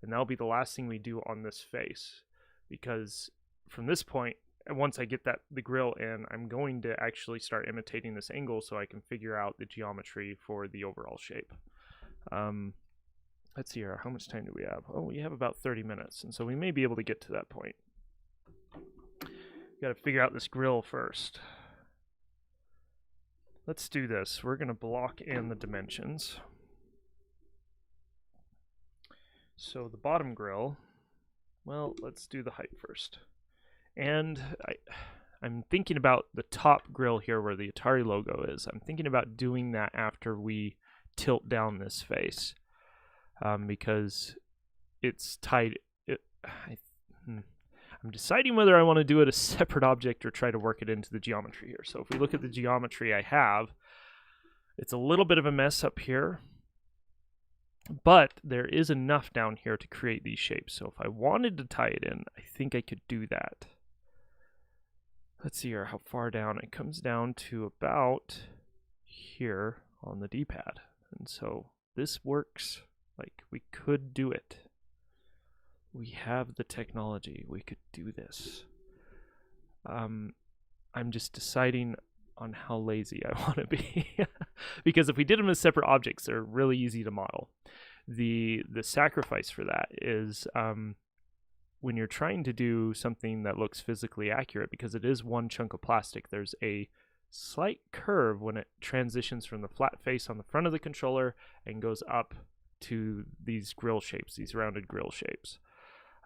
and that'll be the last thing we do on this face, because from this point, once I get the grill in, I'm going to actually start imitating this angle so I can figure out the geometry for the overall shape. Let's see here, how much time do we have? Oh, we have about 30 minutes, and so we may be able to get to that point. Got to figure out this grill first. Let's do this. We're going to block in the dimensions. So the bottom grill, well, let's do the height first. And I'm thinking about the top grill here where the Atari logo is. I'm thinking about doing that after we tilt down this face, because it's tied. I'm deciding whether I want to do it a separate object or try to work it into the geometry here. So if we look at the geometry I have, it's a little bit of a mess up here, but there is enough down here to create these shapes. So if I wanted to tie it in, I think I could do that. Let's see here how far down. It comes down to about here on the D-pad. And so this works. Like, we could do it. We have the technology. We could do this. I'm just deciding on how lazy I want to be. Because if we did them as separate objects, they're really easy to model. The sacrifice for that is when you're trying to do something that looks physically accurate, because it is one chunk of plastic, there's a slight curve when it transitions from the flat face on the front of the controller and goes up to these grill shapes, these rounded grill shapes.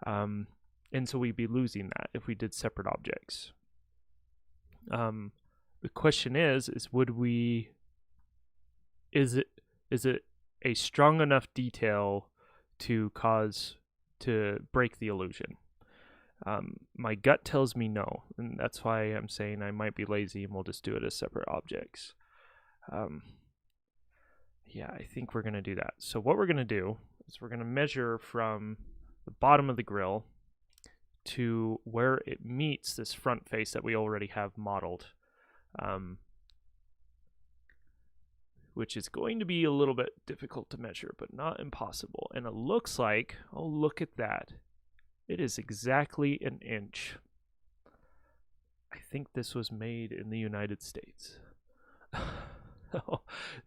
And so we'd be losing that if we did separate objects. The question is is it a strong enough detail to break the illusion? My gut tells me no, and that's why I'm saying I might be lazy and we'll just do it as separate objects. Yeah, I think we're going to do that. So what we're going to do is we're going to measure from the bottom of the grill to where it meets this front face that we already have modeled, which is going to be a little bit difficult to measure, but not impossible. And it looks like, oh, look at that. It is exactly an inch. I think this was made in the United States.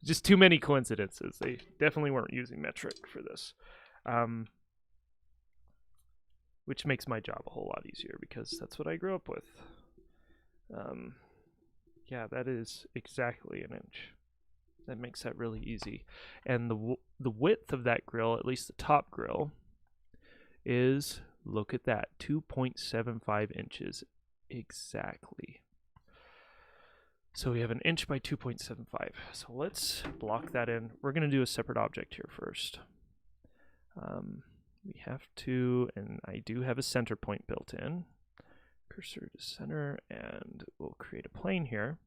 Just too many coincidences. They definitely weren't using metric for this. Which makes my job a whole lot easier because that's what I grew up with. Yeah, that is exactly an inch. That makes that really easy. And the width of that grill, at least the top grill, is, look at that, 2.75 inches exactly. So we have an inch by 2.75. So let's block that in. We're going to do a separate object here first. We have to, and I do have a center point built in. Cursor to center, and we'll create a plane here.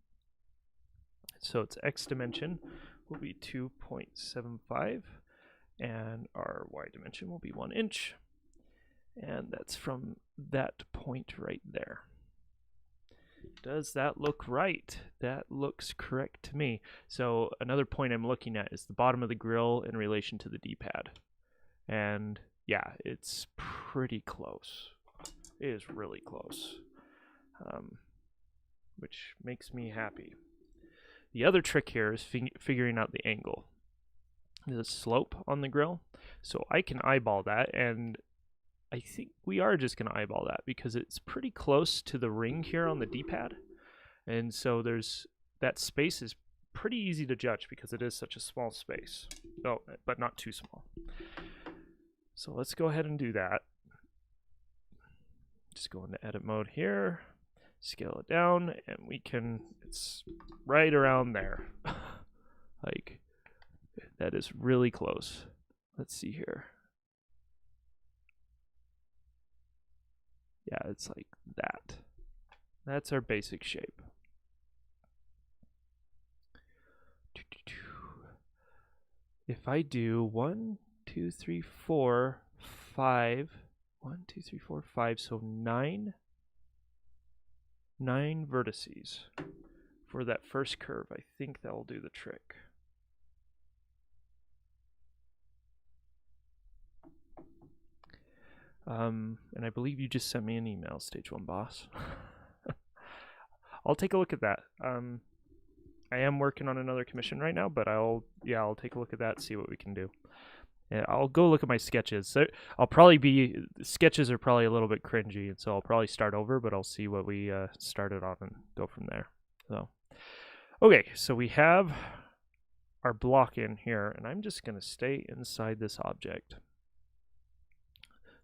So its x dimension will be 2.75, and our y dimension will be 1 inch. And that's from that point right there. Does that look right? That looks correct to me. So another point I'm looking at is the bottom of the grill in relation to the D-pad. And yeah, it's pretty close. It is really close, which makes me happy. The other trick here is figuring out the angle, the slope on the grill. So I can eyeball that, and I think we are just going to eyeball that because it's pretty close to the ring here on the D-pad. And so that space is pretty easy to judge because it is such a small space. Oh, but not too small. So let's go ahead and do that. Just go into edit mode here, scale it down, and it's right around there. Like, that is really close. Let's see here. Yeah, it's like that. That's our basic shape. If I do 1, 2, 3, 4, 5, 1, 2, 3, 4, 5, so 9 vertices for that first curve, I think that will do the trick. And I believe you just sent me an email, Stage 1 Boss. I'll take a look at that. I am working on another commission right now, but I'll take a look at that, see what we can do. Yeah, I'll go look at my sketches. So sketches are probably a little bit cringy, and so I'll probably start over, but I'll see what we started on and go from there. So, okay, so we have our block in here, and I'm just going to stay inside this object.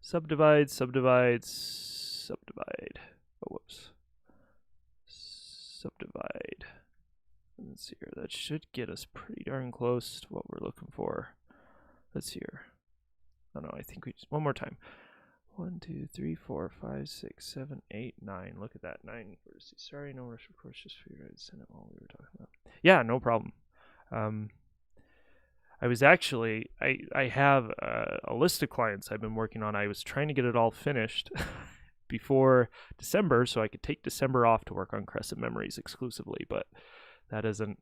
Subdivide, subdivide, subdivide. Oh, whoops. Subdivide. Let's see here. That should get us pretty darn close to what we're looking for. Let's see here. Oh no, I think we just, one more time. 1, 2, 3, 4, 5, 6, 7, 8, 9. Look at that. 9 vertices. Sorry, no rush, of course, just figured I'd send it while we were talking about. Yeah, no problem. I was actually, I have a list of clients I've been working on. I was trying to get it all finished before December so I could take December off to work on Crescent Memories exclusively, but that isn't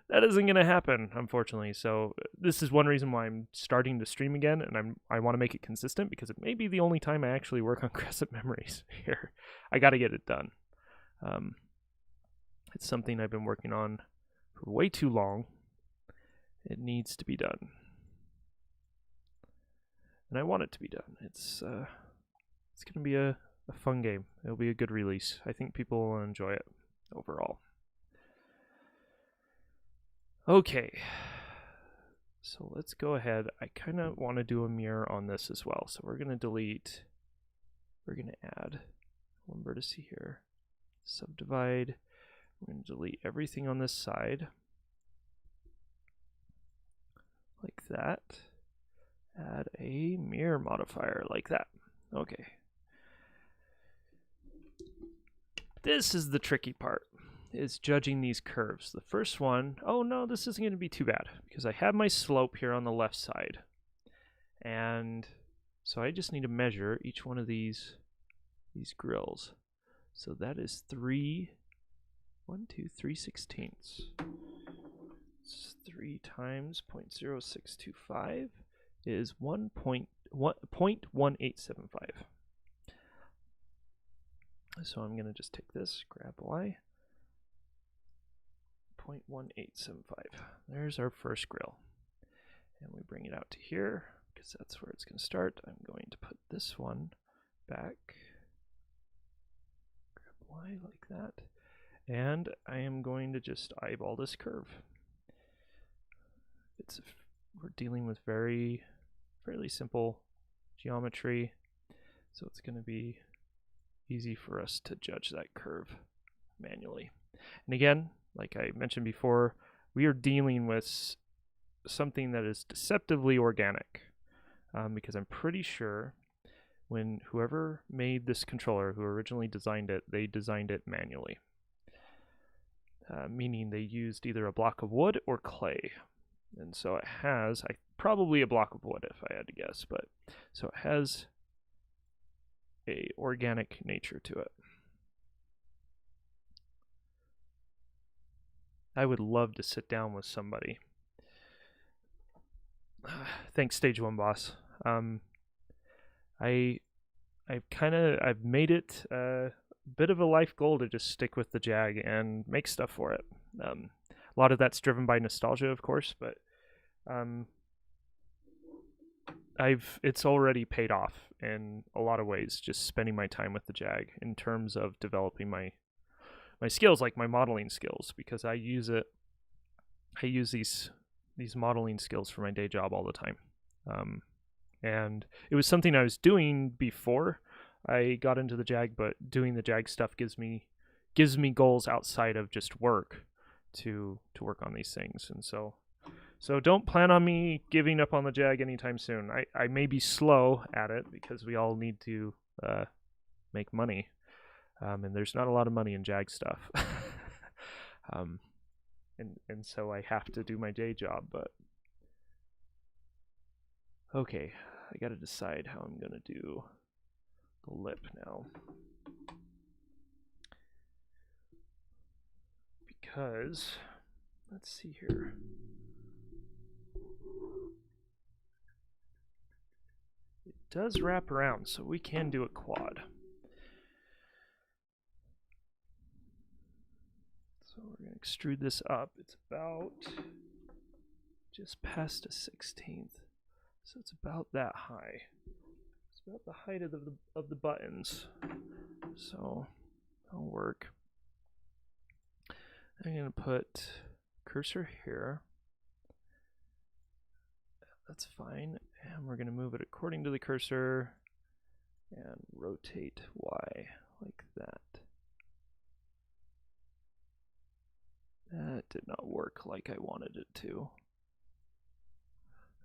going to happen, unfortunately. So this is one reason why I'm starting to stream again, and I want to make it consistent because it may be the only time I actually work on Crescent Memories here. I got to get it done. It's something I've been working on for way too long. It needs to be done. And I want it to be done. It's it's going to be a fun game. It'll be a good release. I think people will enjoy it overall. Okay, so let's go ahead. I kind of want to do a mirror on this as well. So we're going to delete, we're going to add one vertex here, subdivide. We're going to delete everything on this side, like that. Add a mirror modifier, like that. Okay. This is the tricky part, is judging these curves. The first one, oh no, this isn't going to be too bad, because I have my slope here on the left side. And so I just need to measure each one of these grills. So that is 3 16ths. It's 3 times 0.0625 is 0.1875. So I'm going to just take this, grab Y, 0.1875. There's our first grill. And we bring it out to here, because that's where it's going to start. I'm going to put this one back, grab Y like that, and I am going to just eyeball this curve. We're dealing with fairly simple geometry, so it's going to be easy for us to judge that curve manually. And again, like I mentioned before, we are dealing with something that is deceptively organic, because I'm pretty sure when whoever made this controller, who originally designed it, they designed it manually, meaning they used either a block of wood or clay. And so it has, probably a block of wood if I had to guess, but so it has a organic nature to it. I would love to sit down with somebody. Thanks, Stage 1 boss. I've made it a bit of a life goal to just stick with the Jag and make stuff for it. A lot of that's driven by nostalgia, of course, but it's already paid off in a lot of ways, just spending my time with the Jag in terms of developing my skills, like my modeling skills, because I use these modeling skills for my day job all the time. And it was something I was doing before I got into the Jag, but doing the Jag stuff gives me goals outside of just work to work on these things. And so don't plan on me giving up on the Jag anytime soon. I may be slow at it because we all need to make money, and there's not a lot of money in Jag stuff. And so I have to do my day job. But okay, I got to decide how I'm gonna do the lip now, because let's see here. It does wrap around, so we can do a quad. So we're going to extrude this up. It's about just past a 16th, so it's about that high. It's about the height of the buttons, so that'll work. I'm going to put cursor here. That's fine, and we're going to move it according to the cursor and rotate Y like that. That did not work like I wanted it to.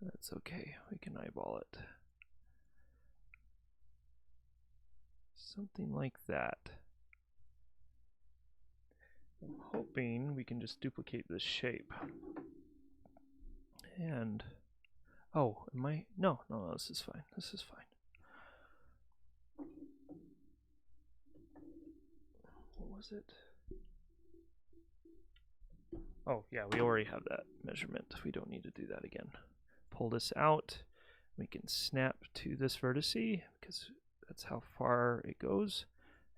That's okay, we can eyeball it. Something like that. I'm hoping we can just duplicate this shape. And oh, no, this is fine. This is fine. What was it? Oh, yeah, we already have that measurement. We don't need to do that again. Pull this out. We can snap to this vertex because that's how far it goes,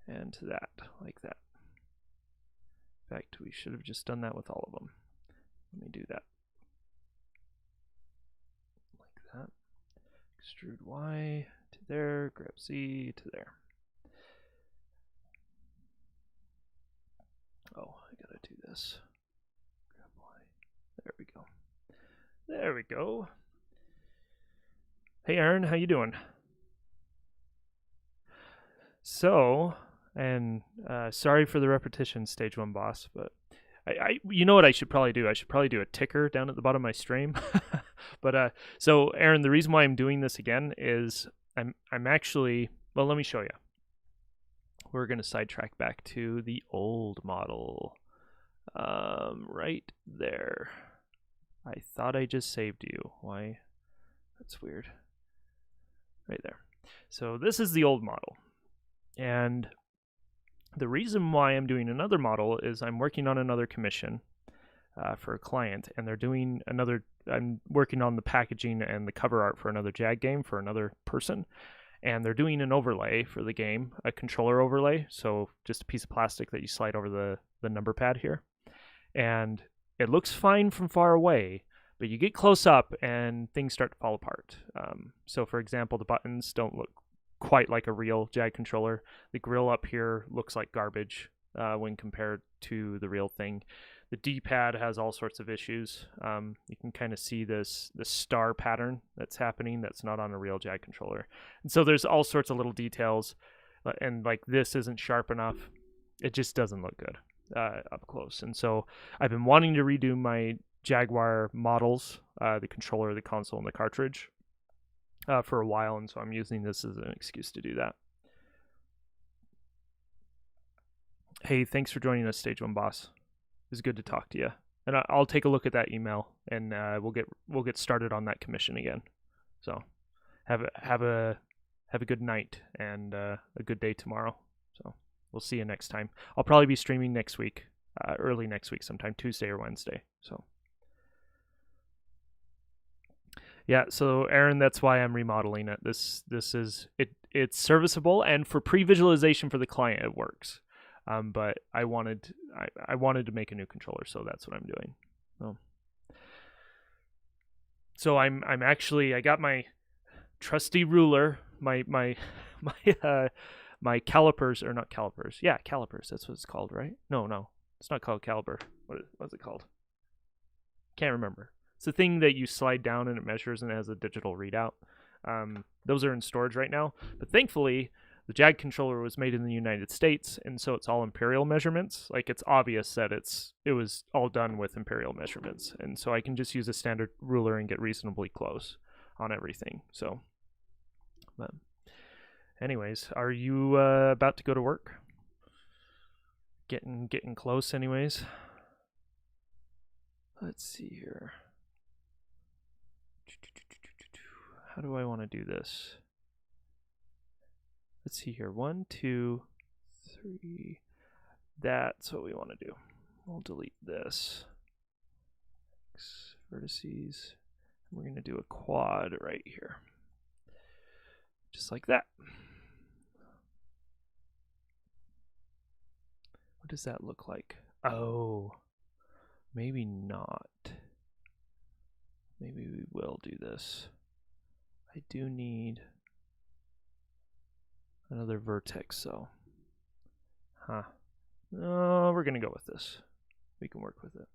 and to that, like that. In fact, we should have just done that with all of them. Let me do that. Like that. Extrude Y, to there, grab Z to there. Oh, I gotta do this. Grab Y. There we go. There we go. Hey Aaron, how you doing? So, and sorry for the repetition, Stage 1 boss, but you know what I should probably do? I should probably do a ticker down at the bottom of my stream. But so Aaron, the reason why I'm doing this again is I'm actually, well, let me show you. We're going to sidetrack back to the old model. Right there. I thought I just saved you. Why? That's weird. Right there. So this is the old model. And the reason why I'm doing another model is I'm working on another commission for a client, and they're doing another, I'm working on the packaging and the cover art for another Jag game for another person, and they're doing an overlay for the game, a controller overlay, so just a piece of plastic that you slide over the number pad here. And it looks fine from far away, but you get close up and things start to fall apart. So for example, the buttons don't look quite like a real Jag controller. The grill up here looks like garbage when compared to the real thing. The D-pad has all sorts of issues. You can kind of see this star pattern that's happening that's not on a real Jag controller. And so there's all sorts of little details, and like this isn't sharp enough. It just doesn't look good up close. And so I've been wanting to redo my Jaguar models, the controller, the console, and the cartridge for a while, and so I'm using this as an excuse to do that. Hey, thanks for joining us, Stage 1 boss. It was good to talk to you, and I'll take a look at that email, and we'll get started on that commission again. So have a good night and a good day tomorrow. So we'll see you next time. I'll probably be streaming next week, early next week, sometime Tuesday or Wednesday. So. Yeah, so Aaron, that's why I'm remodeling it. This is it's serviceable, and for pre-visualization for the client it works. But I wanted to make a new controller, so that's what I'm doing. So I'm actually, I got my trusty ruler, my calipers, or not calipers. Yeah, calipers, that's what it's called, right? No, it's not called caliper. What's it called? Can't remember. It's the thing that you slide down and it measures and it has a digital readout. Those are in storage right now. But thankfully, the Jag controller was made in the United States, and so it's all imperial measurements. Like, it's obvious that it was all done with imperial measurements. And so I can just use a standard ruler and get reasonably close on everything. So, but anyways, are you about to go to work? Getting close anyways. Let's see here. How do I want to do this? Let's see here. 1, 2, 3. That's what we want to do. We'll delete this. Vertices. We're going to do a quad right here. Just like that. What does that look like? Oh, maybe not. Maybe we will do this. I do need another vertex, though. No, we're going to go with this. We can work with it.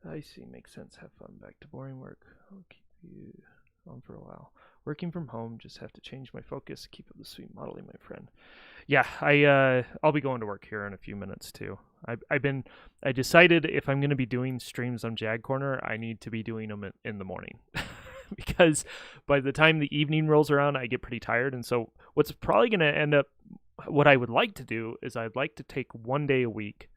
I see. Makes sense. Have fun. Back to boring work. I'll keep you on for a while. Working from home. Just have to change my focus. Keep up the sweet modeling, my friend. Yeah, I'll be going to work here in a few minutes, too. I decided if I'm going to be doing streams on JagCorner, I need to be doing them in the morning. Because by the time the evening rolls around, I get pretty tired. And so what's probably going to end up, what I would like to do is I'd like to take one day a week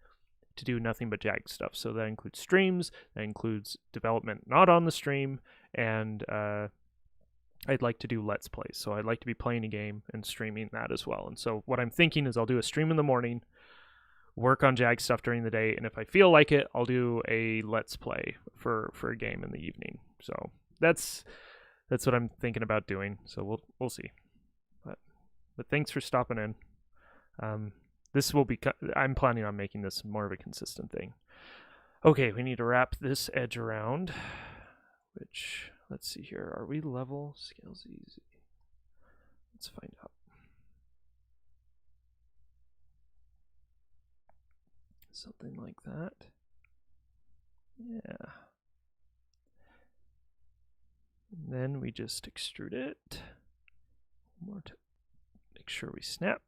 to do nothing but Jag stuff. So that includes streams, that includes development not on the stream, and I'd like to do Let's Plays. So I'd like to be playing a game and streaming that as well. And so what I'm thinking is I'll do a stream in the morning, work on Jag stuff during the day, and if I feel like it, I'll do a Let's Play for a game in the evening. So that's what I'm thinking about doing. So we'll see. But thanks for stopping in. This will be. I'm planning on making this more of a consistent thing. Okay, we need to wrap this edge around. Which, let's see here. Are we level? Scale's easy. Let's find out. Something like that. Yeah. And then we just extrude it. More to make sure we snap.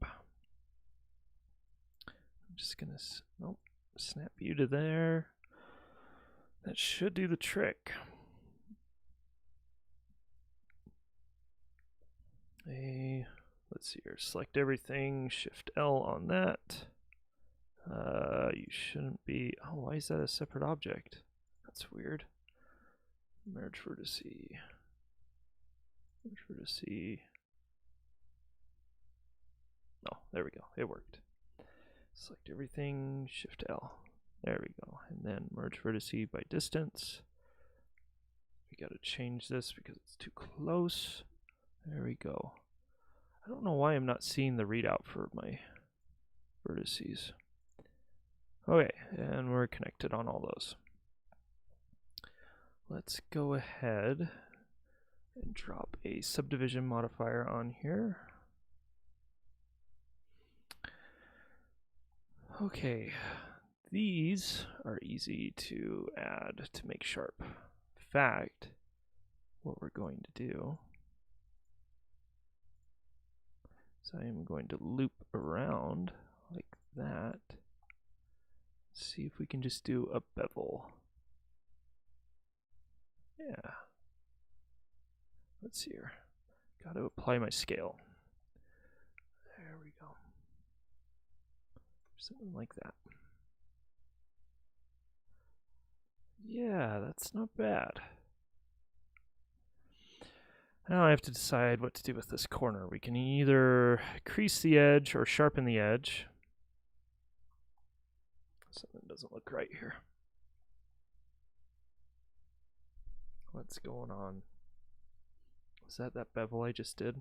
I'm just gonna, nope, snap you to there. That should do the trick. Let's see here, select everything, Shift L on that. You shouldn't be, oh, why is that a separate object? That's weird. Merge vertice. Merge vertice. Oh, there we go, it worked. Select everything, Shift L. There we go. And then merge vertice by distance. We gotta change this because it's too close. There we go. I don't know why I'm not seeing the readout for my vertices. Okay, and we're connected on all those. Let's go ahead and drop a subdivision modifier on here. Okay, these are easy to add to make sharp. In fact, what we're going to do is I am going to loop around like that. See if we can just do a bevel. Yeah. Let's see here. Got to apply my scale. There we go. Something like that. Yeah, that's not bad. Now I have to decide what to do with this corner. We can either crease the edge or sharpen the edge. Something doesn't look right here. What's going on? Was that bevel I just did?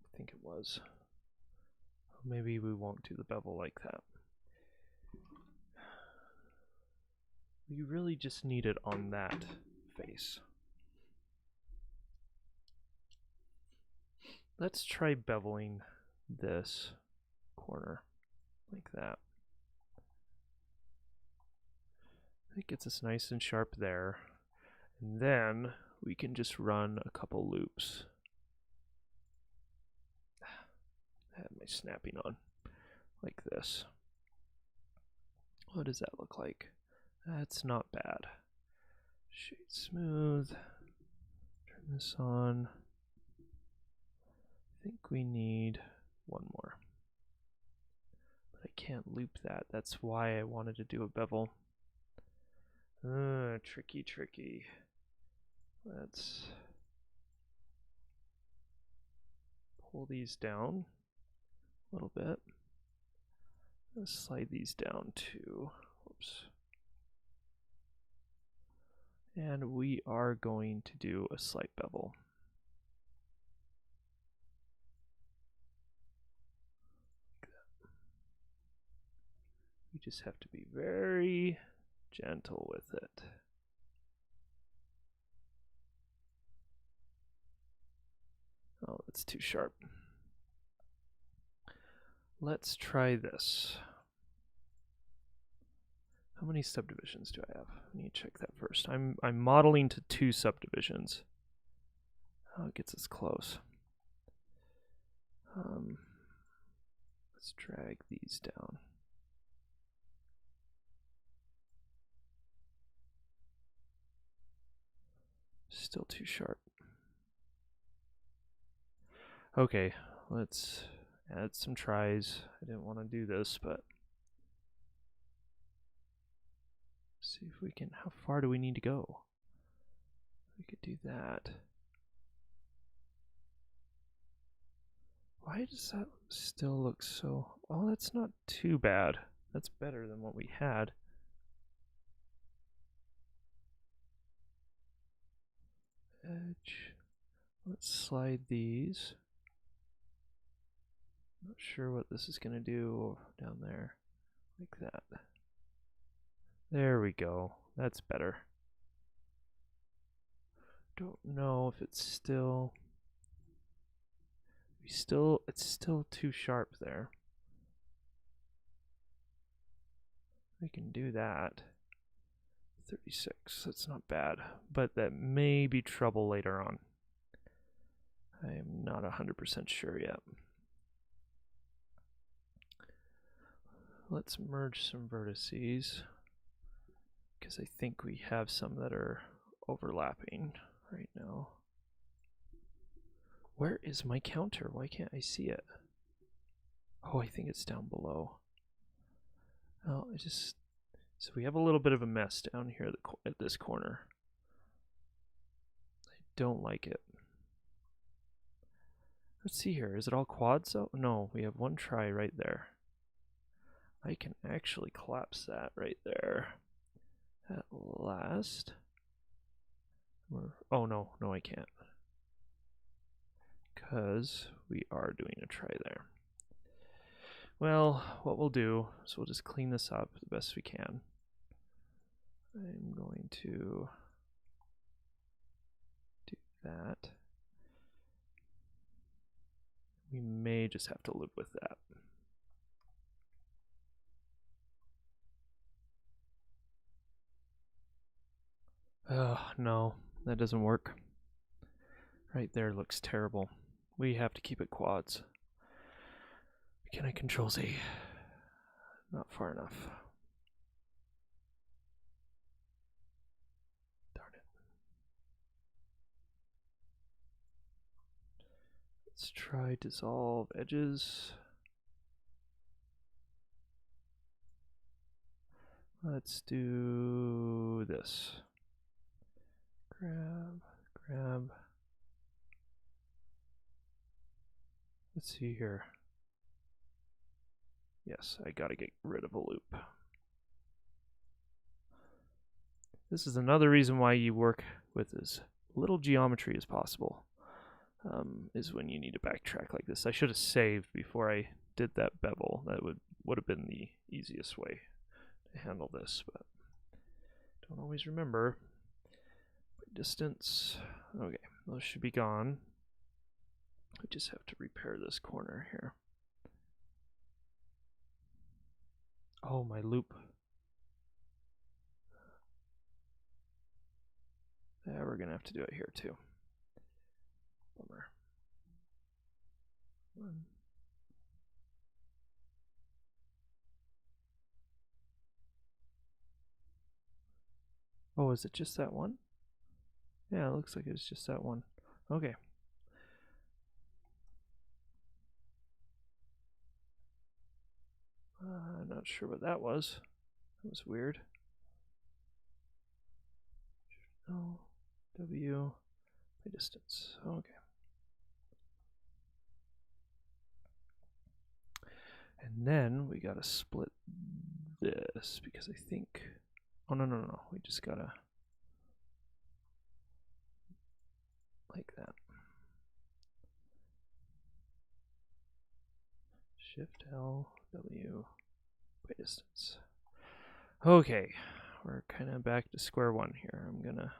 I think it was. Maybe we won't do the bevel like that. We really just need it on that face. Let's try beveling this corner like that. It gets us nice and sharp there. And then we can just run a couple loops. I have my snapping on like this. What does that look like? That's not bad. Shade smooth. Turn this on. I think we need one more. But I can't loop that. That's why I wanted to do a bevel. Tricky. Let's pull these down a little bit. Let's slide these down too. Whoops. And we are going to do a slight bevel. Like that. We just have to be very gentle with it. Oh, that's too sharp. Let's try this. How many subdivisions do I have? I need to check that first. I'm modeling to 2 subdivisions. Oh, it gets us close. Let's drag these down. Still too sharp. Okay, let's add some tries. I didn't want to do this, but see if we can, how far do we need to go? We could do that. Why does that still look so, oh, that's not too bad. That's better than what we had. Edge. Let's slide these. Not sure what this is going to do down there. Like that. There we go. That's better. Don't know if it's still... It's still too sharp there. I can do that. 36, that's not bad. But that may be trouble later on. I am not 100% sure yet. Let's merge some vertices, because I think we have some that are overlapping right now. Where is my counter? Why can't I see it? Oh, I think it's down below. Oh, so we have a little bit of a mess down here at this corner. I don't like it. Let's see here. Is it all quads? Oh, no, we have one try right there. I can actually collapse that right there. At last. Oh, no, I can't. Because we are doing a try there. Well, what we'll do is we'll just clean this up the best we can. I'm going to do that. We may just have to live with that. Oh, no, that doesn't work. Right there looks terrible. We have to keep it quads. Can I Control Z? Not far enough. Darn it. Let's try dissolve edges. Let's do this. Grab. Let's see here. Yes, I gotta get rid of a loop. This is another reason why you work with as little geometry as possible, is when you need to backtrack like this. I should have saved before I did that bevel. That would have been the easiest way to handle this, but don't always remember. Distance. Okay, those should be gone. I just have to repair this corner here. Oh, my loop. Yeah, we're gonna have to do it here too. Bummer. Oh, is it just that one? Yeah, it looks like it's just that one. Okay. I'm not sure what that was. That was weird. L, W, by distance. Okay. And then we gotta split this because I think. Oh, no. We just gotta. Like that. Shift L, W, by distance. Okay, we're kind of back to square one here. I'm gonna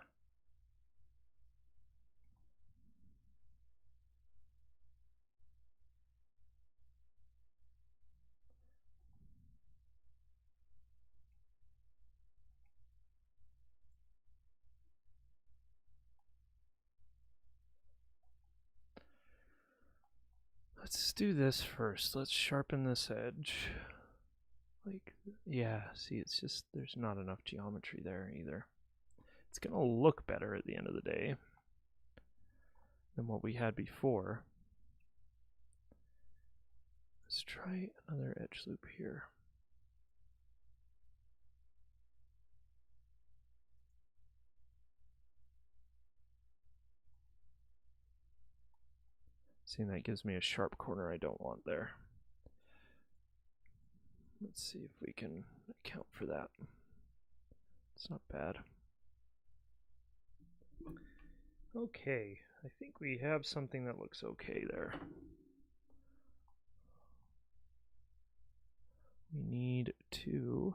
let's do this first. Let's sharpen this edge. Like, yeah, see, it's just, there's not enough geometry there either. It's gonna look better at the end of the day than what we had before. Let's try another edge loop here. See, that gives me a sharp corner I don't want there. Let's see if we can account for that. It's not bad. Okay, I think we have something that looks okay there. We need to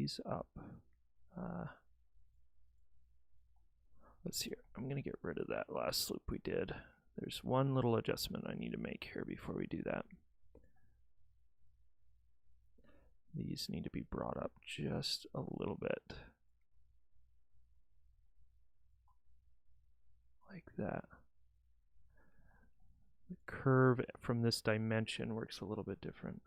these up. Let's see here. I'm going to get rid of that last loop we did. There's one little adjustment I need to make here before we do that. These need to be brought up just a little bit. Like that. The curve from this dimension works a little bit different.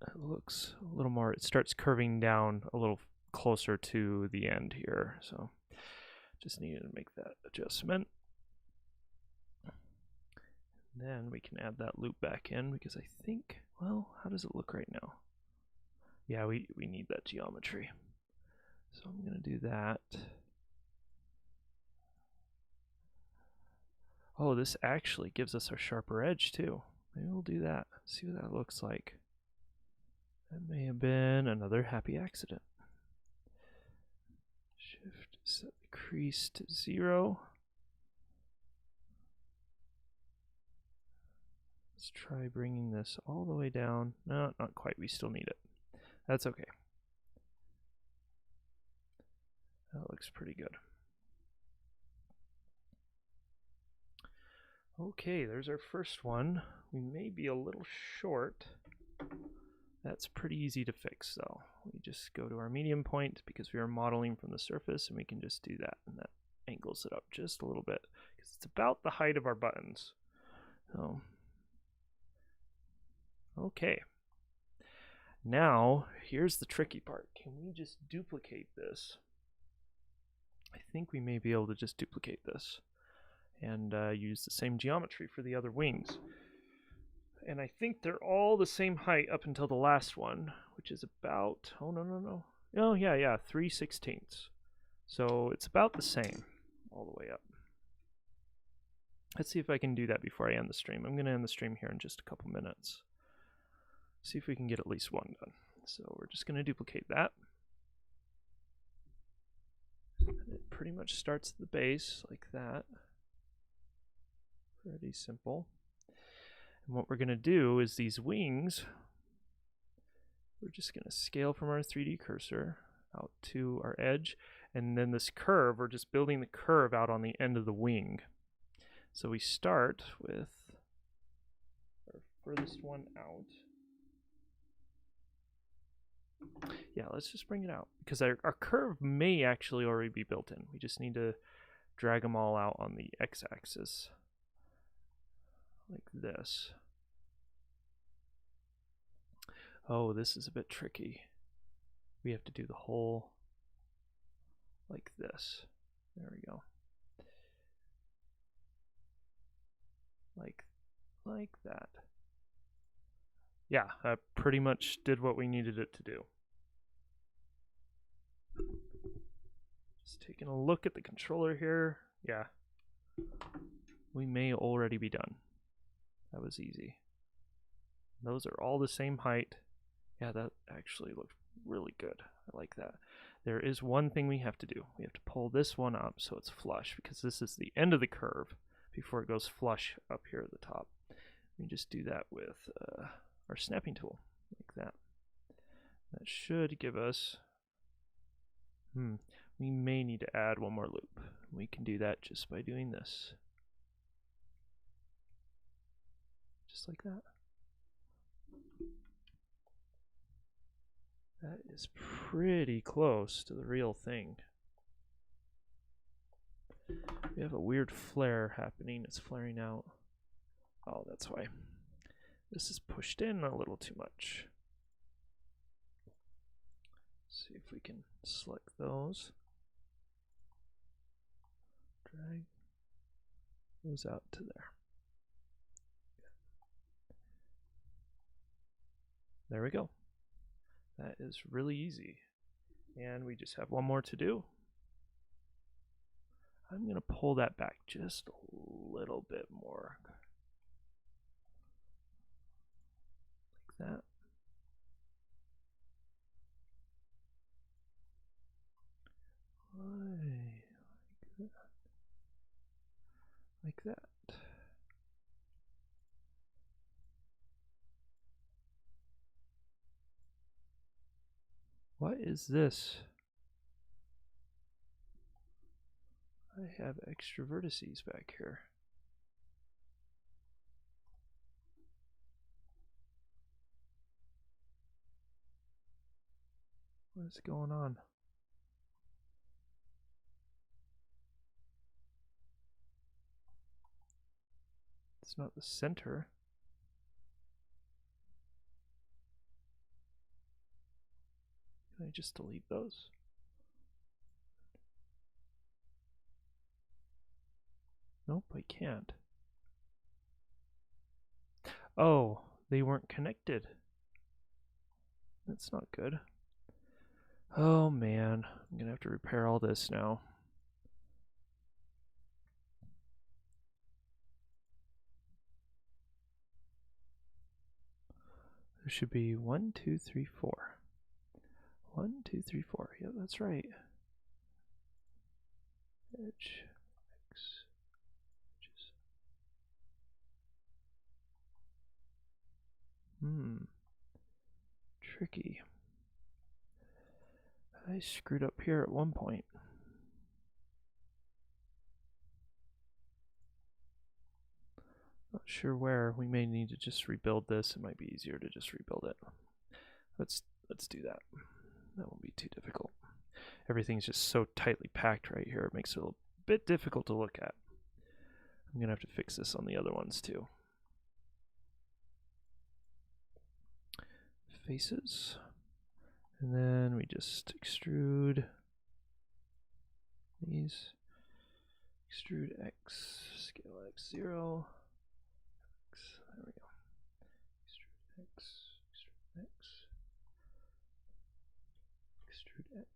It looks a little more, it starts curving down a little closer to the end here. So just needed to make that adjustment. And then we can add that loop back in because I think, well, how does it look right now? Yeah, we need that geometry. So I'm going to do that. Oh, this actually gives us our sharper edge too. Maybe we'll do that. See what that looks like. That may have been another happy accident. Shift, set the crease to 0. Let's try bringing this all the way down. No, not quite. We still need it. That's okay. That looks pretty good. Okay, there's our first one. We may be a little short. That's pretty easy to fix though. We just go to our medium point because we are modeling from the surface, and we can just do that, and that angles it up just a little bit because it's about the height of our buttons. So, okay. Now, here's the tricky part. Can we just duplicate this? I think we may be able to just duplicate this and use the same geometry for the other wings. And I think they're all the same height up until the last one, which is about, oh no. Oh yeah, 3/16. So it's about the same all the way up. Let's see if I can do that before I end the stream. I'm going to end the stream here in just a couple minutes. See if we can get at least one done. So we're just going to duplicate that. And it pretty much starts at the base like that. Pretty simple. And what we're going to do is these wings, we're just going to scale from our 3D cursor out to our edge. And then this curve, we're just building the curve out on the end of the wing. So we start with our furthest one out. Yeah, let's just bring it out because our curve may actually already be built in. We just need to drag them all out on the x-axis like this. Oh, this is a bit tricky. We have to do the whole like this. There we go. Like that. Yeah, that pretty much did what we needed it to do. Just taking a look at the controller here. Yeah, we may already be done. That was easy. Those are all the same height. Yeah, that actually looked really good. I like that. There is one thing we have to do. We have to pull this one up so it's flush because this is the end of the curve before it goes flush up here at the top. We just do that with our snapping tool like that. That should give us, we may need to add one more loop. We can do that just by doing this. Just like that. That is pretty close to the real thing. We have a weird flare happening. It's flaring out. Oh, that's why. This is pushed in a little too much. See if we can select those. Drag those out to there. There we go. That is really easy. And we just have one more to do. I'm going to pull that back just a little bit more. Like that. Like that. What is this? I have extra vertices back here. What is going on? It's not the center. Can I just delete those? Nope, I can't. Oh, they weren't connected. That's not good. Oh man, I'm gonna have to repair all this now. There should be 1, 2, 3, 4. 1, 2, 3, 4. Yeah, that's right. Edge, X, edges. Tricky. I screwed up here at one point. Not sure where. We may need to just rebuild this. It might be easier to just rebuild it. Let's do that. That won't be too difficult. Everything's just so tightly packed right here. It makes it a little bit difficult to look at. I'm gonna have to fix this on the other ones too. Faces. And then we just extrude these. Extrude X, scale X 0. X, there we go. Extrude X, extrude X. Extrude X.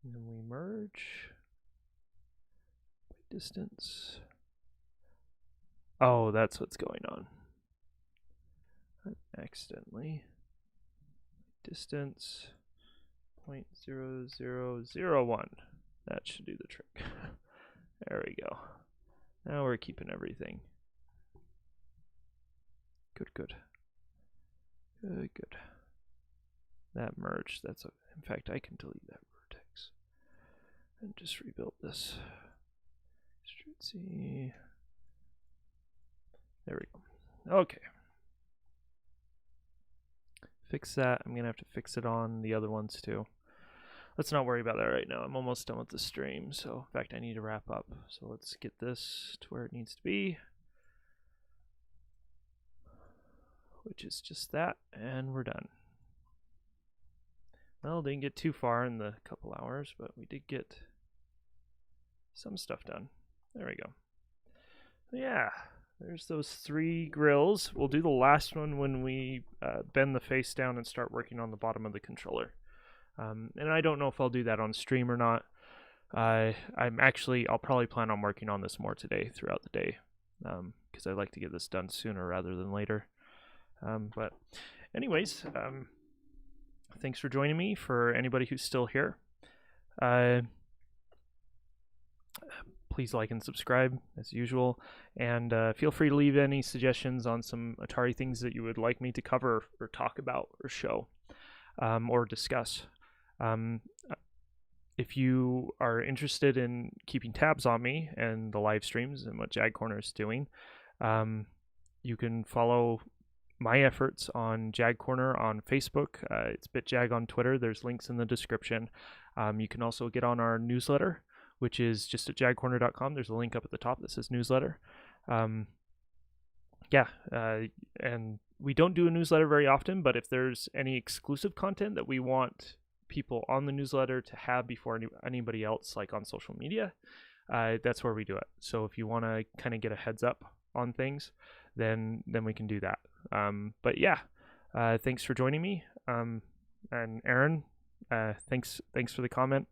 And then we merge by distance. Oh, that's what's going on. I accidentally distance 0.0001. That should do the trick. There we go. Now we're keeping everything. Good. That merged. That's in fact, I can delete that vertex and just rebuild this. Extrude C. There we go. Okay. Fix that. I'm gonna have to fix it on the other ones too. Let's not worry about that right now. I'm almost done with the stream, so in fact I need to wrap up. So let's get this to where it needs to be, which is just that, and we're done. Well, didn't get too far in the couple hours, but we did get some stuff done. There we go. Yeah, there's those 3 grills. We'll do the last one when we bend the face down and start working on the bottom of the controller. And I don't know if I'll do that on stream or not. I'll probably plan on working on this more today throughout the day, because I'd like to get this done sooner rather than later. But anyways, thanks for joining me. For anybody who's still here, please like and subscribe as usual, and feel free to leave any suggestions on some Atari things that you would like me to cover or talk about or show or discuss. If you are interested in keeping tabs on me and the live streams and what JagCorner is doing, you can follow my efforts on JagCorner on Facebook. It's BitJag on Twitter. There's links in the description. You can also get on our newsletter, which is just at JagCorner.com. There's a link up at the top that says newsletter. And we don't do a newsletter very often, but if there's any exclusive content that we want people on the newsletter to have before anybody else, like on social media, that's where we do it. So if you want to kind of get a heads up on things, then we can do that. But yeah, thanks for joining me. And Aaron, thanks for the comment.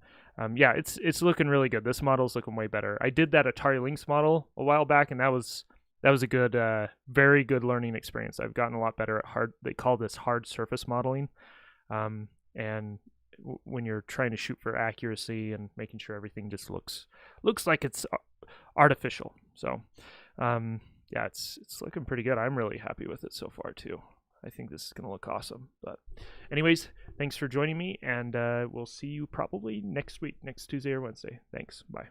Yeah, it's looking really good. This model's looking way better. I did that Atari Lynx model a while back, and that was a good, very good learning experience. I've gotten a lot better at they call this hard surface modeling. And when you're trying to shoot for accuracy and making sure everything just looks like it's artificial. So, yeah, it's looking pretty good. I'm really happy with it so far too. I think this is going to look awesome. But anyways, Thanks for joining me, and we'll see you probably next week, next Tuesday or Wednesday. Thanks. Bye.